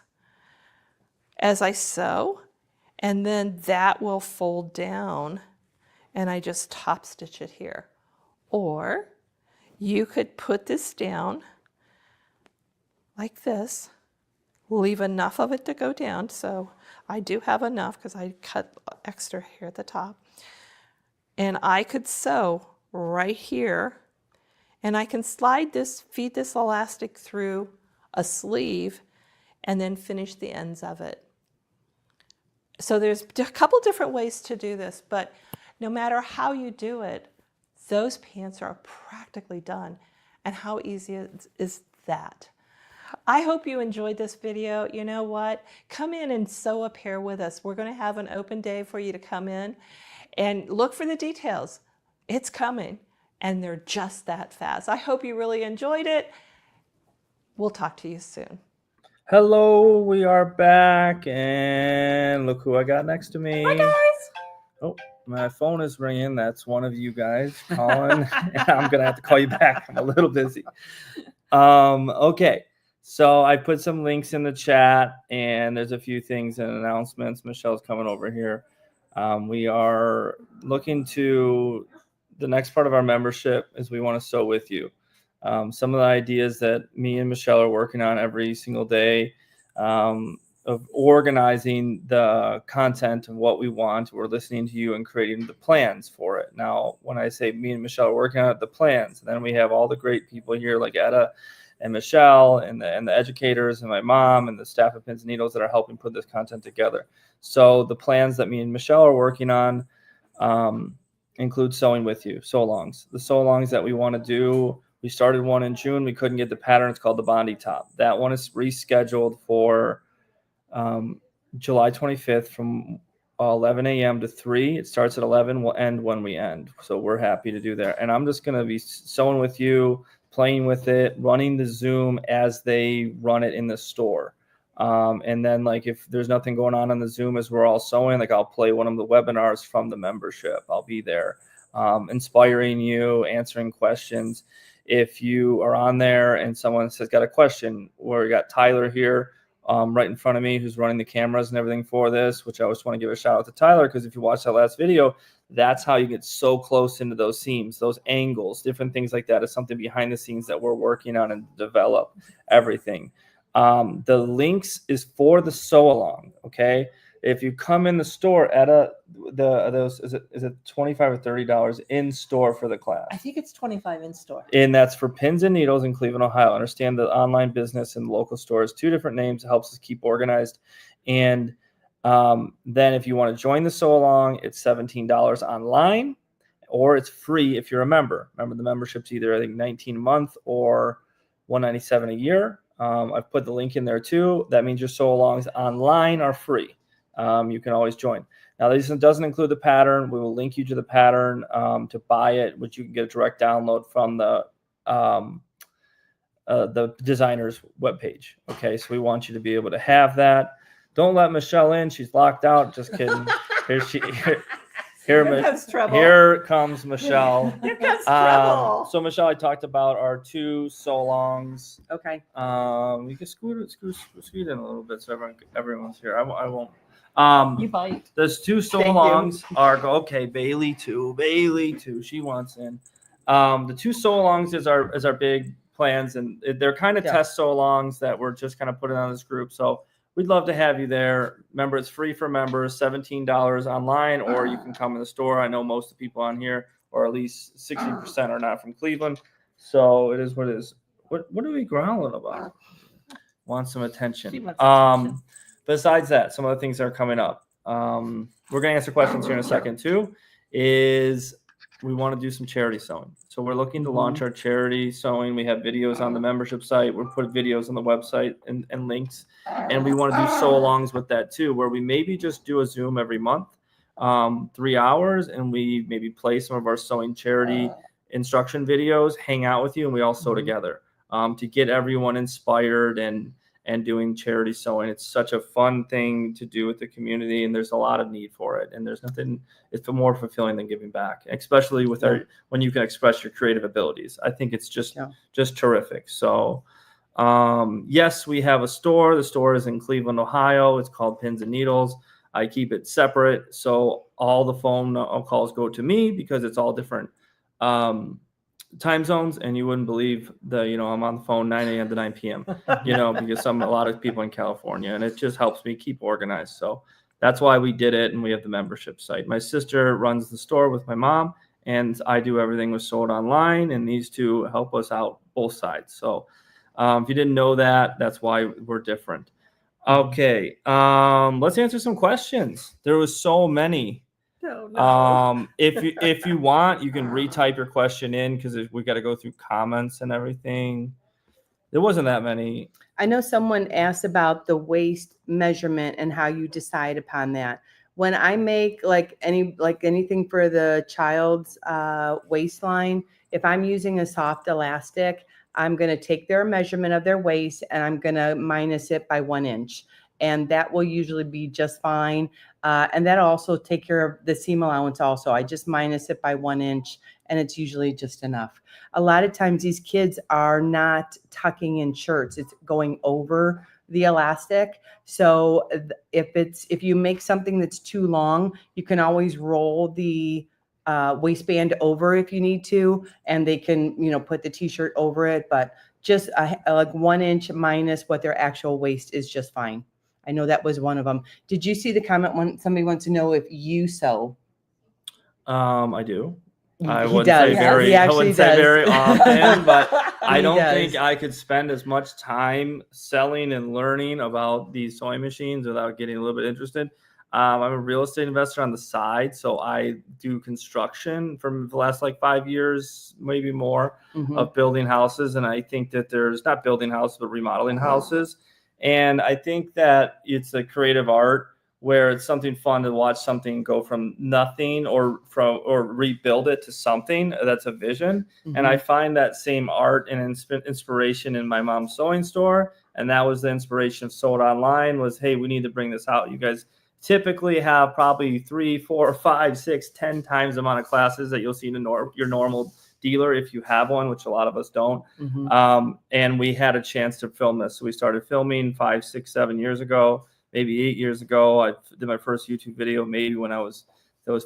as I sew, and then that will fold down, and I just top stitch it here. Or you could put this down like this, leave enough of it to go down. So I do have enough because I cut extra here at the top. And I could sew right here, and I can slide this, feed this elastic through a sleeve, and then finish the ends of it. So there's a couple different ways to do this, but no matter how you do it, those pants are practically done. And how easy is that? I hope you enjoyed this video. You know what? Come in and sew a pair with us. We're going to have an open day for you to come in and look for the details. It's coming, and they're just that fast. I hope you really enjoyed it. We'll talk to you soon. Hello, we are back, and look who I got next to me. Hi, guys. Oh, my phone is ringing. That's one of you guys calling. I'm gonna have to call you back. I'm a little busy. Okay, so I put some links in the chat, and there's a few things and announcements. Michelle's coming over here. We are looking to the next part of our membership is we want to sew with you. Some of the ideas that me and Michelle are working on every single day of organizing the content of what we want. We're listening to you and creating the plans for it. Now, when I say me and Michelle are working on the plans, then we have all the great people here like Etta and Michelle and the educators and my mom and the staff of Pins and Needles that are helping put this content together. So the plans that me and Michelle are working on include sewing with you, sew-alongs. The sew-alongs that we want to do, we started one in June. We couldn't get the pattern. It's called the Bondi Top. That one is rescheduled for July 25th from 11 a.m. to 3. It starts at 11. We'll end when we end. So we're happy to do that. And I'm just going to be sewing with you, playing with it, running the Zoom as they run it in the store. And then like if there's nothing going on the Zoom as we're all sewing, like I'll play one of the webinars from the membership. I'll be there inspiring you, answering questions. If you are on there and someone has got a question, we got Tyler here right in front of me who's running the cameras and everything for this, which I always want to give a shout out to Tyler, because if you watch that last video, that's how you get so close into those seams, those angles, different things like that is something behind the scenes that we're working on and develop everything. The links is for the sew along. Okay. If you come in the store at those is it $25 or $30 in store for the class? I think it's 25 in store. And that's for Pins and Needles in Cleveland, Ohio. Understand the online business and local stores, 2 different names. It helps us keep organized. And then if you want to join the sew along, it's $17 online, or it's free if you're a member. Remember, the membership's either I think $19 a month or $197 a year. I've put the link in there too. That means your sew alongs online are free. You can always join. Now, this doesn't include the pattern. We will link you to the pattern to buy it, which you can get a direct download from the designer's webpage. Okay, so we want you to be able to have that. Don't let Michelle in. She's locked out. Just kidding. Here comes trouble. Here comes Michelle. Here comes trouble. So Michelle, I talked about our 2 sew-alongs. Okay. You can scoot in a little bit so everyone's here. I won't. You bite. There's 2 sew-alongs are okay. Bailey too. She wants in. The 2 sew-alongs is our big plans, and they're kind of test sew-alongs that we're just kind of putting on this group. So we'd love to have you there. Remember, it's free for members, $17 online, or you can come in the store. I know most of the people on here, or at least 60% are not from Cleveland. So it is what it is. What are we growling about? Want some attention. She wants attention. Besides that, some other things that are coming up. We're going to answer questions here in a second too. Is we want to do some charity sewing. So we're looking to launch our charity sewing. We have videos on the membership site. We're putting videos on the website and links. And we want to do sew-alongs with that too, where we maybe just do a Zoom every month, 3 hours, and we maybe play some of our sewing charity instruction videos, hang out with you, and we all sew together to get everyone inspired and doing charity sewing. It's such a fun thing to do with the community, and there's a lot of need for it. And there's nothing, it's more fulfilling than giving back, especially with when you can express your creative abilities. I think it's just terrific. So yes, we have a store. The store is in Cleveland, Ohio. It's called Pins and Needles. I keep it separate. So all the phone calls go to me because it's all different time zones, and you wouldn't believe I'm on the phone 9 a.m. to 9 p.m. Because a lot of people in California, and it just helps me keep organized. So that's why we did it, and we have the membership site. My sister runs the store with my mom, and I do everything with Sold Online, and these 2 help us out both sides. So if you didn't know that, that's why we're different. Okay, let's answer some questions. There was so many. No. If you want, you can retype your question in because we got to go through comments and everything. There wasn't that many. I know someone asked about the waist measurement and how you decide upon that. When I make anything for the child's waistline, if I'm using a soft elastic, I'm going to take their measurement of their waist and I'm going to minus it by 1 inch. And that will usually be just fine. And that'll also take care of the seam allowance also. I just minus it by 1 inch and it's usually just enough. A lot of times these kids are not tucking in shirts. It's going over the elastic. So if you make something that's too long, you can always roll the waistband over if you need to, and they can, put the t-shirt over it, but just like 1 inch minus what their actual waist is just fine. I know that was one of them. Did you see the comment when somebody wants to know if you sew? I do. I He wouldn't does. say very. He I actually wouldn't say does. very often, but I He don't does. think I could spend as much time selling and learning about these sewing machines without getting a little bit interested. I'm a real estate investor on the side, so I do construction for the last like 5 years, maybe more, Mhm. of building houses. And I think that there's not building houses, but remodeling houses. And I think that it's a creative art where it's something fun to watch something go from nothing or rebuild it to something that's a vision. And I find that same art and inspiration in my mom's sewing store. And that was the inspiration of Sew It Online was, hey, we need to bring this out. You guys typically have probably 3, 4, 5, 6, 10 times the amount of classes that you'll see in your normal dealer if you have one, which a lot of us don't. And we had a chance to film this. So we started filming 5, 6, 7 years ago, maybe 8 years ago. I did my first YouTube video maybe when that was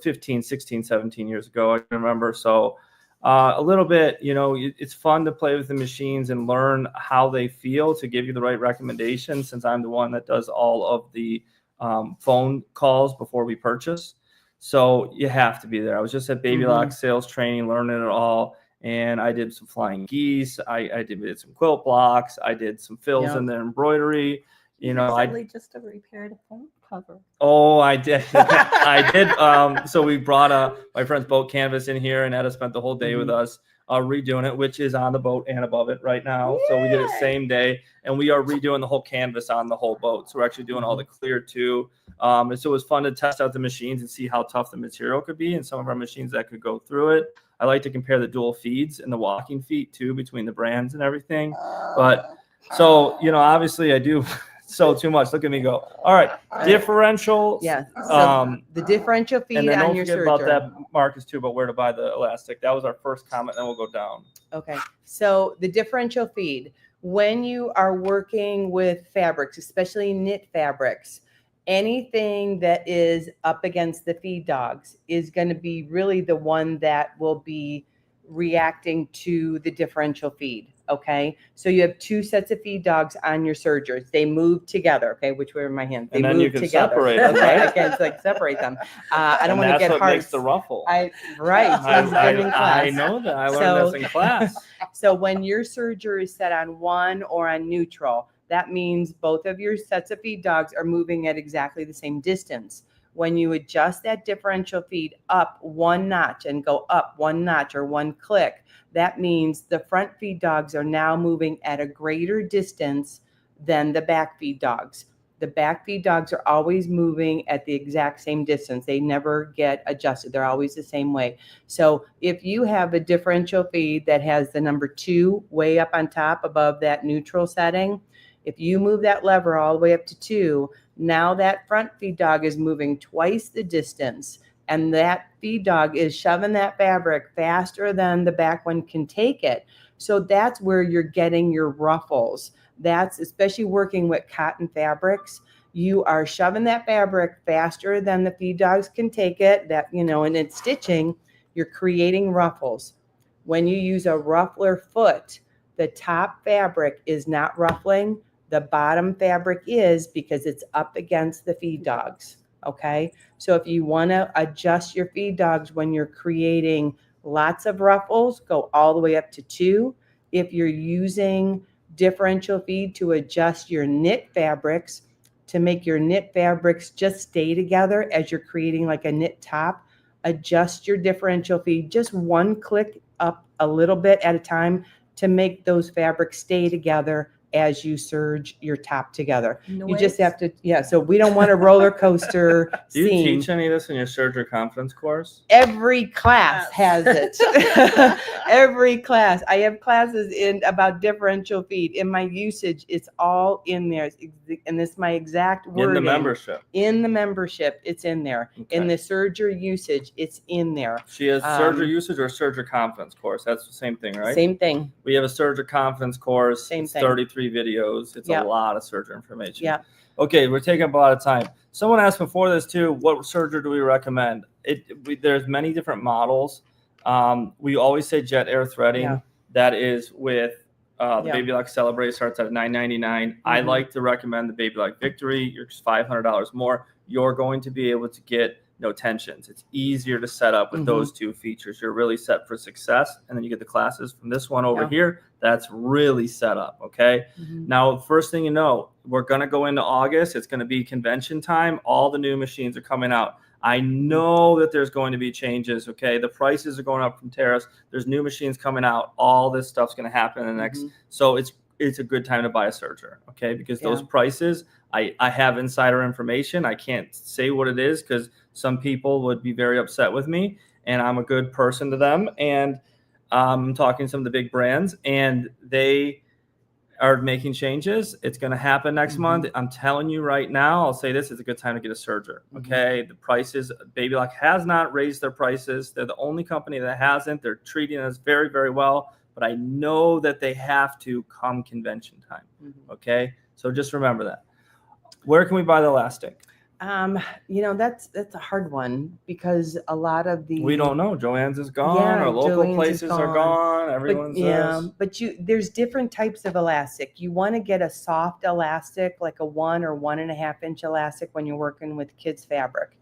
15, 16, 17 years ago. I can remember. So a little bit, it's fun to play with the machines and learn how they feel to give you the right recommendations, since I'm the one that does all of the phone calls before we purchase. So you have to be there. I was just at Baby Lock sales training, learning it all. And I did some flying geese. I did some quilt blocks. I did some fills in there, embroidery. Recently just repaired a phone cover. Oh, I did. I did. So we brought my friend's boat canvas in here, and Etta spent the whole day with us redoing it, which is on the boat and above it right now. So we did it same day, and we are redoing the whole canvas on the whole boat. So we're actually doing all the clear too. And so it was fun to test out the machines and see how tough the material could be, and some of our machines that could go through it. I like to compare the dual feeds and the walking feet too between the brands and everything. But so, obviously I do sew too much. Look at me go. All right. Differential. Yeah. So the differential And feed then on don't your forget serger. about that, Marcus, too, about where to buy the elastic. That was our first comment. Then we'll go down. Okay. So the differential feed, when you are working with fabrics, especially knit fabrics, anything that is up against the feed dogs is going to be really the one that will be reacting to the differential feed. Okay. So you have 2 sets of feed dogs on your sergers. They move together. Okay. Which way are my hands? They And then move you can together. separate them, Okay, right? I can't separate them. I don't And want to get that's what hard. makes the ruffle. Right. I know that. I learned this in class. So when your serger is set on 1 or on neutral, that means both of your sets of feed dogs are moving at exactly the same distance. When you adjust that differential feed up 1 notch and go up 1 notch or 1 click, that means the front feed dogs are now moving at a greater distance than the back feed dogs. The back feed dogs are always moving at the exact same distance. They never get adjusted. They're always the same way. So if you have a differential feed that has the number 2 way up on top above that neutral setting, if you move that lever all the way up to 2, now that front feed dog is moving twice the distance, and that feed dog is shoving that fabric faster than the back one can take it. So that's where you're getting your ruffles. That's especially working with cotton fabrics. You are shoving that fabric faster than the feed dogs can take it. And it's stitching, you're creating ruffles. When you use a ruffler foot, the top fabric is not ruffling. The bottom fabric is, because it's up against the feed dogs. Okay. So if you want to adjust your feed dogs when you're creating lots of ruffles, go all the way up to 2. If you're using differential feed to adjust your knit fabrics, to make your knit fabrics just stay together as you're creating like a knit top, adjust your differential feed just 1 click up a little bit at a time to make those fabrics stay together as you serge your top together. You just have to, so we don't want a roller coaster Do you scene. teach any of this in your Serger confidence course? Every class has it. Every class. I have classes about differential feed. In my usage, it's all in there. And this is my exact wording. In the membership. In the membership, it's in there. Okay. In the Serger usage, it's in there. She has Serger usage or Serger confidence course. That's the same thing, right? Same thing. We have a Serger confidence course. Same it's thing. 33 videos. It's Yep. a lot of Serger information. Yeah. Okay, we're taking up a lot of time. Someone asked before this too, what Serger do we recommend? There's many different models. We always say jet air threading. Yeah. That is with the Yeah. Baby Lock Celebrate starts at $9.99. I like to recommend the Baby Lock Victory. You're $500 more. you're going to be able to get no tensions. It's easier to set up with those two features. You're really set for success. And then you get the classes from this one over here. That's really set up. Okay. Now, first thing you know, we're going to go into August. It's going to be convention time. All the new machines are coming out. I know that there's going to be changes. Okay. The prices are going up from tariffs. There's new machines coming out. All this stuff's going to happen in the next. So it's a good time to buy a Serger. Okay. Because those prices, I have insider information. I can't say what it is because some people would be very upset with me, and I'm a good person to them. And I'm talking to some of the big brands, and they are making changes. It's going to happen next month. I'm telling you right now, I'll say this, it's a good time to get a Serger. Okay. The prices, Baby Lock has not raised their prices. They're the only company that hasn't. They're treating us very, very well, but I know that they have to come convention time. Okay. So just remember that. Where can we buy the elastic? That's a hard one because a lot of the We don't know. Joann's is gone. Yeah, Our local Joann's places is are gone. gone. Everyone's but there's different types of elastic. You want to get a soft elastic, like a 1 or 1.5 inch elastic when you're working with kids fabric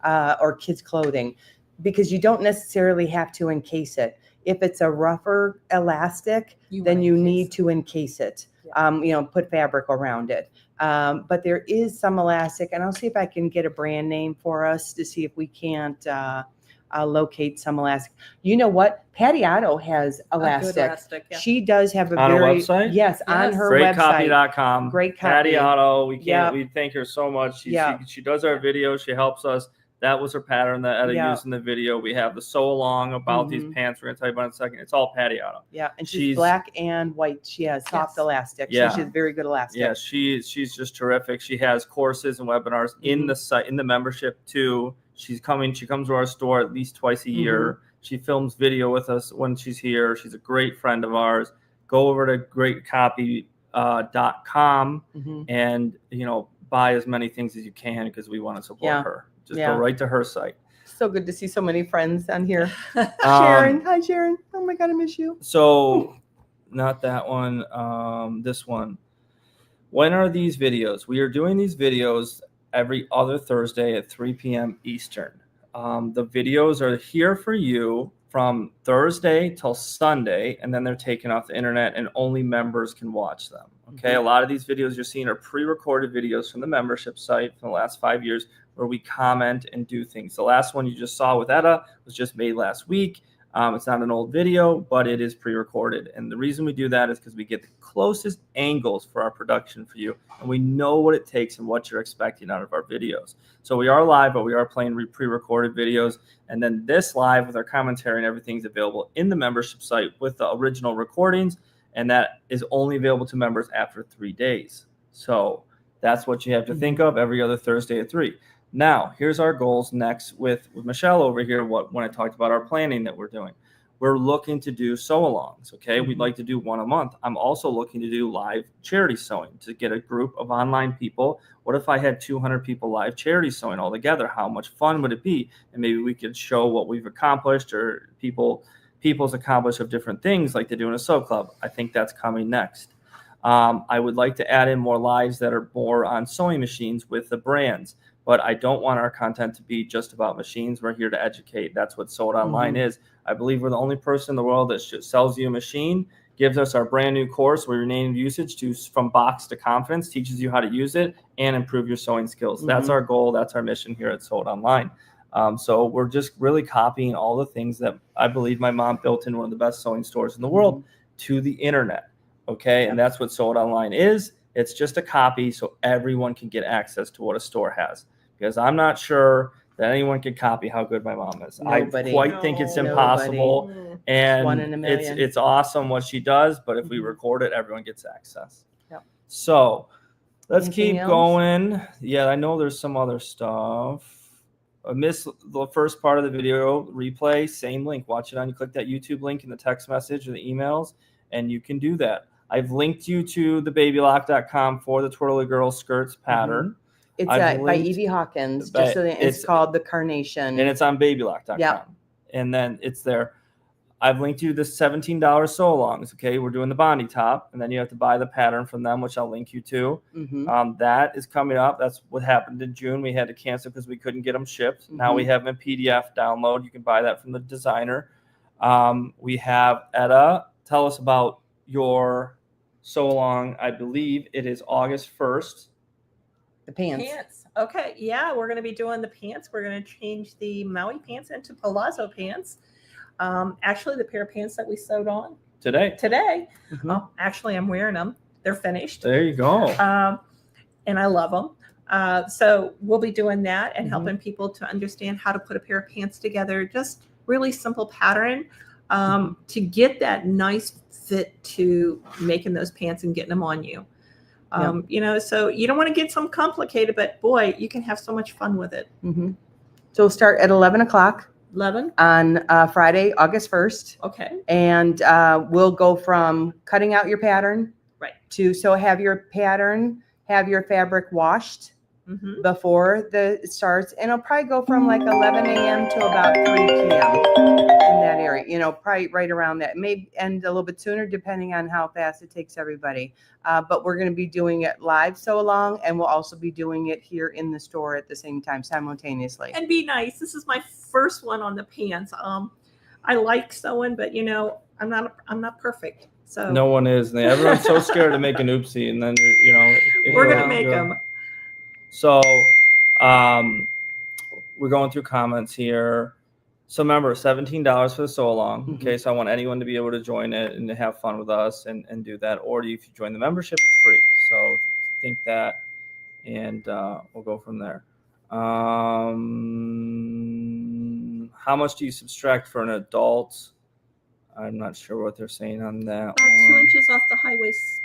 or kids clothing, because you don't necessarily have to encase it. If it's a rougher elastic, then you need to encase it. Put fabric around it. But there is some elastic, and I'll see if I can get a brand name for us to see if we can't locate some elastic. You know what? Patty Otto has elastic. good elastic, yeah. She does have a On her very website? Yes, on Yes. her website. Greatcopy.com. Great copy. Patty Otto. We Yep. we thank her so much. Yep. She does our videos. She helps us. That was her pattern that Etta Yep. used in the video. We have the sew along about these pants. We're gonna tell you about in a second. It's all Patty Otto. Yeah, and she's She's- black and white. She has soft elastic. Yeah. So she's very good elastic. Yeah, she's just terrific. She has courses and webinars in the site, in the membership too. She comes to our store at least twice a year. She films video with us when she's here. She's a great friend of ours. Go over to greatcopy.com and buy as many things as you can because we want to support her. Just go right to her site. So good to see so many friends on here. Sharon, hi Sharon. Oh my God, I miss you. So not that one, this one. When are these videos? We are doing these videos every other Thursday at 3 p.m. Eastern. The videos are here for you from Thursday till Sunday, and then they're taken off the internet and only members can watch them. Okay. A lot of these videos you're seeing are pre-recorded videos from the membership site from the last 5 years where we comment and do things. The last one you just saw with Etta was just made last week. It's not an old video, but it is pre-recorded. And the reason we do that is because we get the closest angles for our production for you. And we know what it takes and what you're expecting out of our videos. So we are live, but we are playing pre-recorded videos. And then this live with our commentary and everything's available in the membership site with the original recordings. And that is only available to members after 3 days. So that's what you have to think of every other Thursday at 3. Now, here's our goals next with Michelle over here. When I talked about our planning that we're doing, we're looking to do sew-alongs. Okay, we'd like to do one a month. I'm also looking to do live charity sewing to get a group of online people. What if I had 200 people live charity sewing all together? How much fun would it be? And maybe we could show what we've accomplished or people's accomplished of different things like they do in a sew club. I think that's coming next. I would like to add in more lives that are more on sewing machines with the brands. But I don't want our content to be just about machines. We're here to educate. That's what Sold Online is. I believe we're the only person in the world that sells you a machine, gives us our brand new course where your name usage from box to confidence, teaches you how to use it and improve your sewing skills. That's our goal. That's our mission here at Sold Online. So we're just really copying all the things that I believe my mom built in one of the best sewing stores in the world to the internet. Okay. And that's what Sold Online is. It's just a copy so everyone can get access to what a store has. Because I'm not sure that anyone can copy how good my mom is. Nobody. I quite think it's impossible. And One in a million. it's awesome what she does, but if we record it, everyone gets access. Yep. So let's Anything keep else? going. Yeah, I know there's some other stuff. I missed the first part of the video replay, same link. Watch it on. You click that YouTube link in the text message or the emails, and you can do that. I've linked you to thebabylock.com for the Twirly Girl skirts pattern. It's I've by linked- Evie Hawkins. by- Just so that it's called the Carnation. And it's on babylock.com. Yeah. And then it's there. I've linked you the $17 sew alongs. Okay, we're doing the Bondi top, and then you have to buy the pattern from them, which I'll link you to. That is coming up. That's what happened in June. We had to cancel because we couldn't get them shipped. Now we have them in PDF download. You can buy that from the designer. We have Etta. Tell us about your sew along. I believe it is August 1st. The pants. Pants. Okay. Yeah, we're going to be doing the pants. We're going to change the Maui pants into palazzo pants. Actually, the pair of pants that we sewed on Today. actually, I'm wearing them. They're finished. There you go. And I love them. So we'll be doing that and helping people to understand how to put a pair of pants together. Just really simple pattern to get that nice fit to making those pants and getting them on you. You know, so you don't want to get some complicated, but boy, you can have so much fun with it. So we'll start at 11 o'clock 11. on Friday, August 1st. Okay. And we'll go from cutting out your pattern to, so have your pattern, have your fabric washed before it starts. And it'll probably go from like 11 a.m. to about 3 p.m. in that area, you know, probably right around that. May end a little bit sooner depending on how fast it takes everybody. But we're going to be doing it live sew along, and we'll also be doing it here in the store at the same time simultaneously. And be nice. This is my first one on the pants. I like sewing, but you know, I'm not perfect. So No one is. And everyone's so scared to make an oopsie, and then you know we're gonna make them. So, we're going through comments here. So remember, $17 for the sew along. Okay, so I want anyone to be able to join it and to have fun with us and do that. Or if you join the membership, it's free. So think that, and we'll go from there. How much do you subtract for an adult? I'm not sure what they're saying on that. 2 inches off the high waist.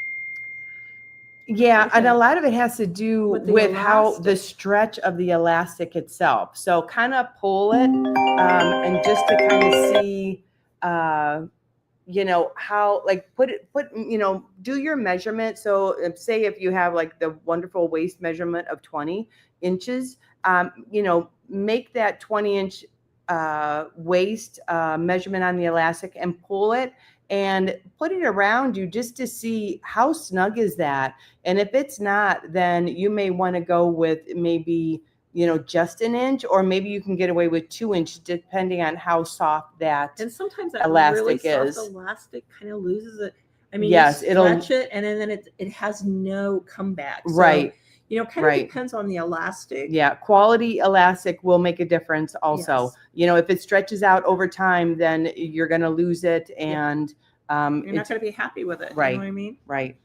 Yeah, and a lot of it has to do With the with how the elastic. stretch of the elastic itself. So kind of pull it and just to kind of see, you know, how, like you know, do your measurement. So say if you have like the wonderful waist measurement of 20 inches, you know, make that 20-inch waist measurement on the elastic and pull it and put it around you just to see how snug is that. And if it's not, then you may want to go with maybe, you know, just an inch, or maybe you can get away with 2 inches depending on how soft that. And sometimes that elastic really soft is. elastic kind of loses it. I mean, Yes, you it'll- stretch it and then it has no comeback. So, Right. you know, kind Right. of depends on the elastic. Yeah, quality elastic will make a difference also. Yes. You know, if it stretches out over time, then you're going to lose it, and You're not it's going to be happy with it. Right. You know what I mean? right.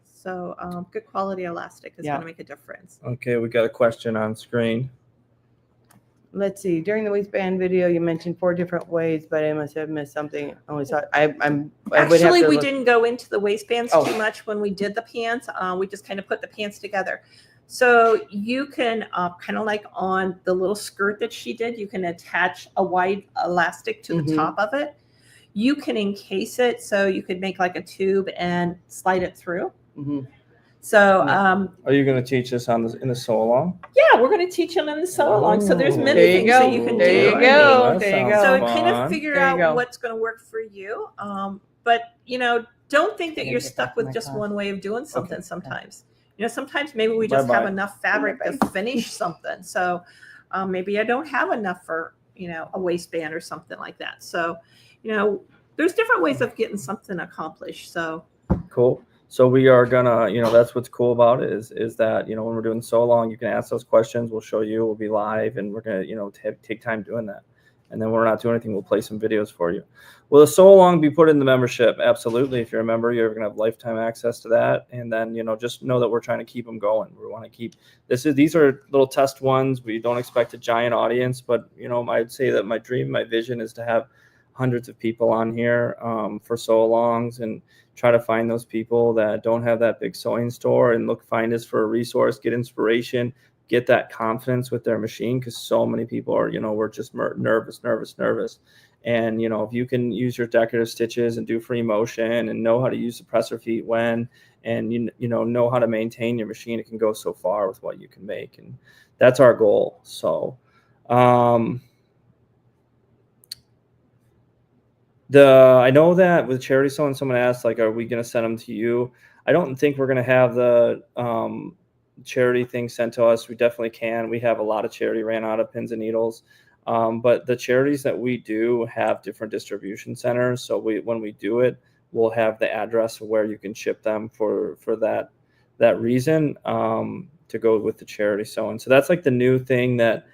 So good quality elastic is Yeah. going to make a difference. Okay, we got a question on screen. Let's see. During the waistband video, you mentioned 4 different ways, but I must have missed something. I would have Actually, to we look. didn't go into the waistbands Oh. too much when we did the pants. We just kind of put the pants together. So you can kind of like on the little skirt that she did, you can attach a wide elastic to the Mhm. top of it. You can encase it so you could make like a tube and slide it through. Mhm. So Are you going to teach us on in the sew along? yeah, we're going to teach them in the sew along. So there's many There you things go. that you can There do. you I mean, go. That There you sounds go. So kind of fun. figure There you go. out what's going to work for you. But you know, don't think that Can I you're get stuck back to with my just class? one way of doing something. Okay. Sometimes, you know, sometimes maybe we just Bye-bye. have enough fabric to finish something. So maybe I don't have enough for, you know, a waistband or something like that. So, you know, there's different ways of getting something accomplished. So Cool. So we are gonna, you know, that's what's cool about it is that, you know, when we're doing so long, you can ask those questions. We'll show you. We'll be live, and we're gonna, you know, take time doing that. And then when we're not doing anything, we'll play some videos for you. Will the so long be put in the membership? Absolutely. If you're a member, you're gonna have lifetime access to that. And then, you know, just know that we're trying to keep them going. We want to keep these are little test ones. We don't expect a giant audience, but you know, I'd say that my dream, my vision is to have hundreds of people on here for sew alongs, and try to find those people that don't have that big sewing store and find us for a resource, get inspiration, get that confidence with their machine, because so many people are, you know, we're just nervous. And, you know, if you can use your decorative stitches and do free motion and know how to use the presser feet when, and you know how to maintain your machine, it can go so far with what you can make. And that's our goal. So I know that with charity sewing, someone asked, like, are we going to send them to you? I don't think we're going to have the charity thing sent to us. We definitely can. We have a lot of charity ran out of pins and needles. But the charities that we do have different distribution centers. So when we do it, we'll have the address of where you can ship them for that reason, to go with the charity sewing. So that's like the new thing that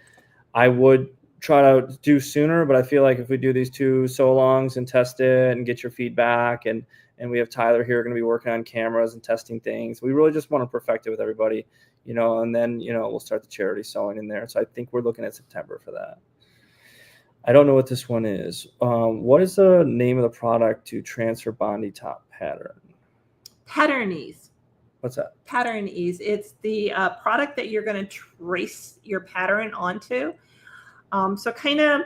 I would try to do sooner, but I feel like if we do these 2 sew-alongs and test it and get your feedback, and we have Tyler here going to be working on cameras and testing things, we really just want to perfect it with everybody, and then, we'll start the charity sewing in there. So I think we're looking at September for that. I don't know what this one is. What is the name of the product to transfer Bondi top pattern? Pattern ease. What's that? Pattern ease. It's the product that you're going to trace your pattern onto. So kind of,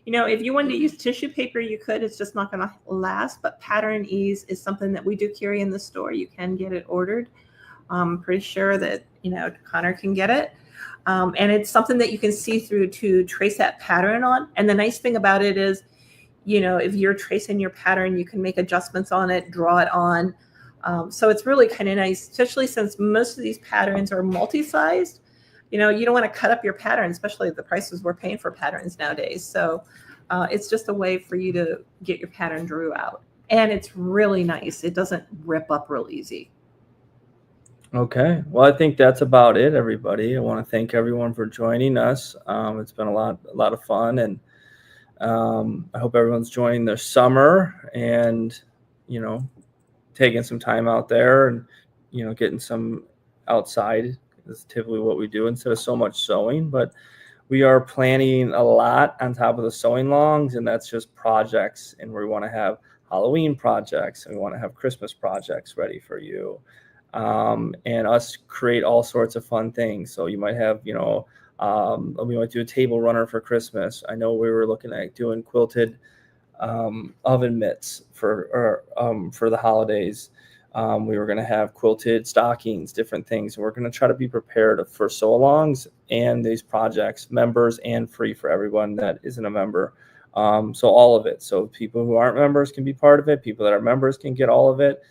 if you wanted to use tissue paper, you could. It's just not going to last. But pattern ease is something that we do carry in the store. You can get it ordered. I'm pretty sure that, Connor can get it. And it's something that you can see through to trace that pattern on. And the nice thing about it is, if you're tracing your pattern, you can make adjustments on it, draw it on. So it's really kind of nice, especially since most of these patterns are multi-sized. You don't want to cut up your pattern, especially at the prices we're paying for patterns nowadays. So it's just a way for you to get your pattern drew out. And it's really nice. It doesn't rip up real easy. Okay. Well, I think that's about it, everybody. I want to thank everyone for joining us. It's been a lot of fun, and I hope everyone's enjoying their summer and, taking some time out there and, getting some outside. Is typically what we do instead of so much sewing, but we are planning a lot on top of the sewing longs, and that's just projects. And we want to have Halloween projects, and we want to have Christmas projects ready for you, and us create all sorts of fun things. So you might have, we might do a table runner for Christmas. I know we were looking at doing quilted oven mitts for the holidays. We were going to have quilted stockings, different things. We're going to try to be prepared for sew-alongs and these projects, members and free for everyone that isn't a member. So all of it. So people who aren't members can be part of it. People that are members can get all of it,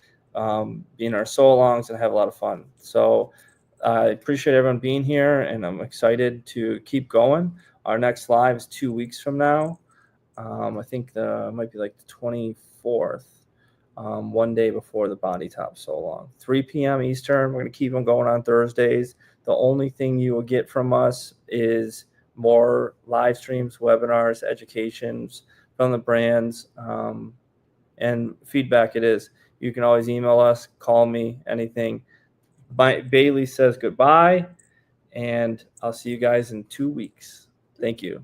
be in our sew-alongs and have a lot of fun. So I appreciate everyone being here, and I'm excited to keep going. Our next live is 2 weeks from now. I think it might be like the 24th. One day before the Bondi top sew-along, 3 p.m. Eastern. We're going to keep them going on Thursdays. The only thing you will get from us is more live streams, webinars, educations from the brands, and feedback. You can always email us, call me, anything. Bailey says goodbye, and I'll see you guys in 2 weeks. Thank you.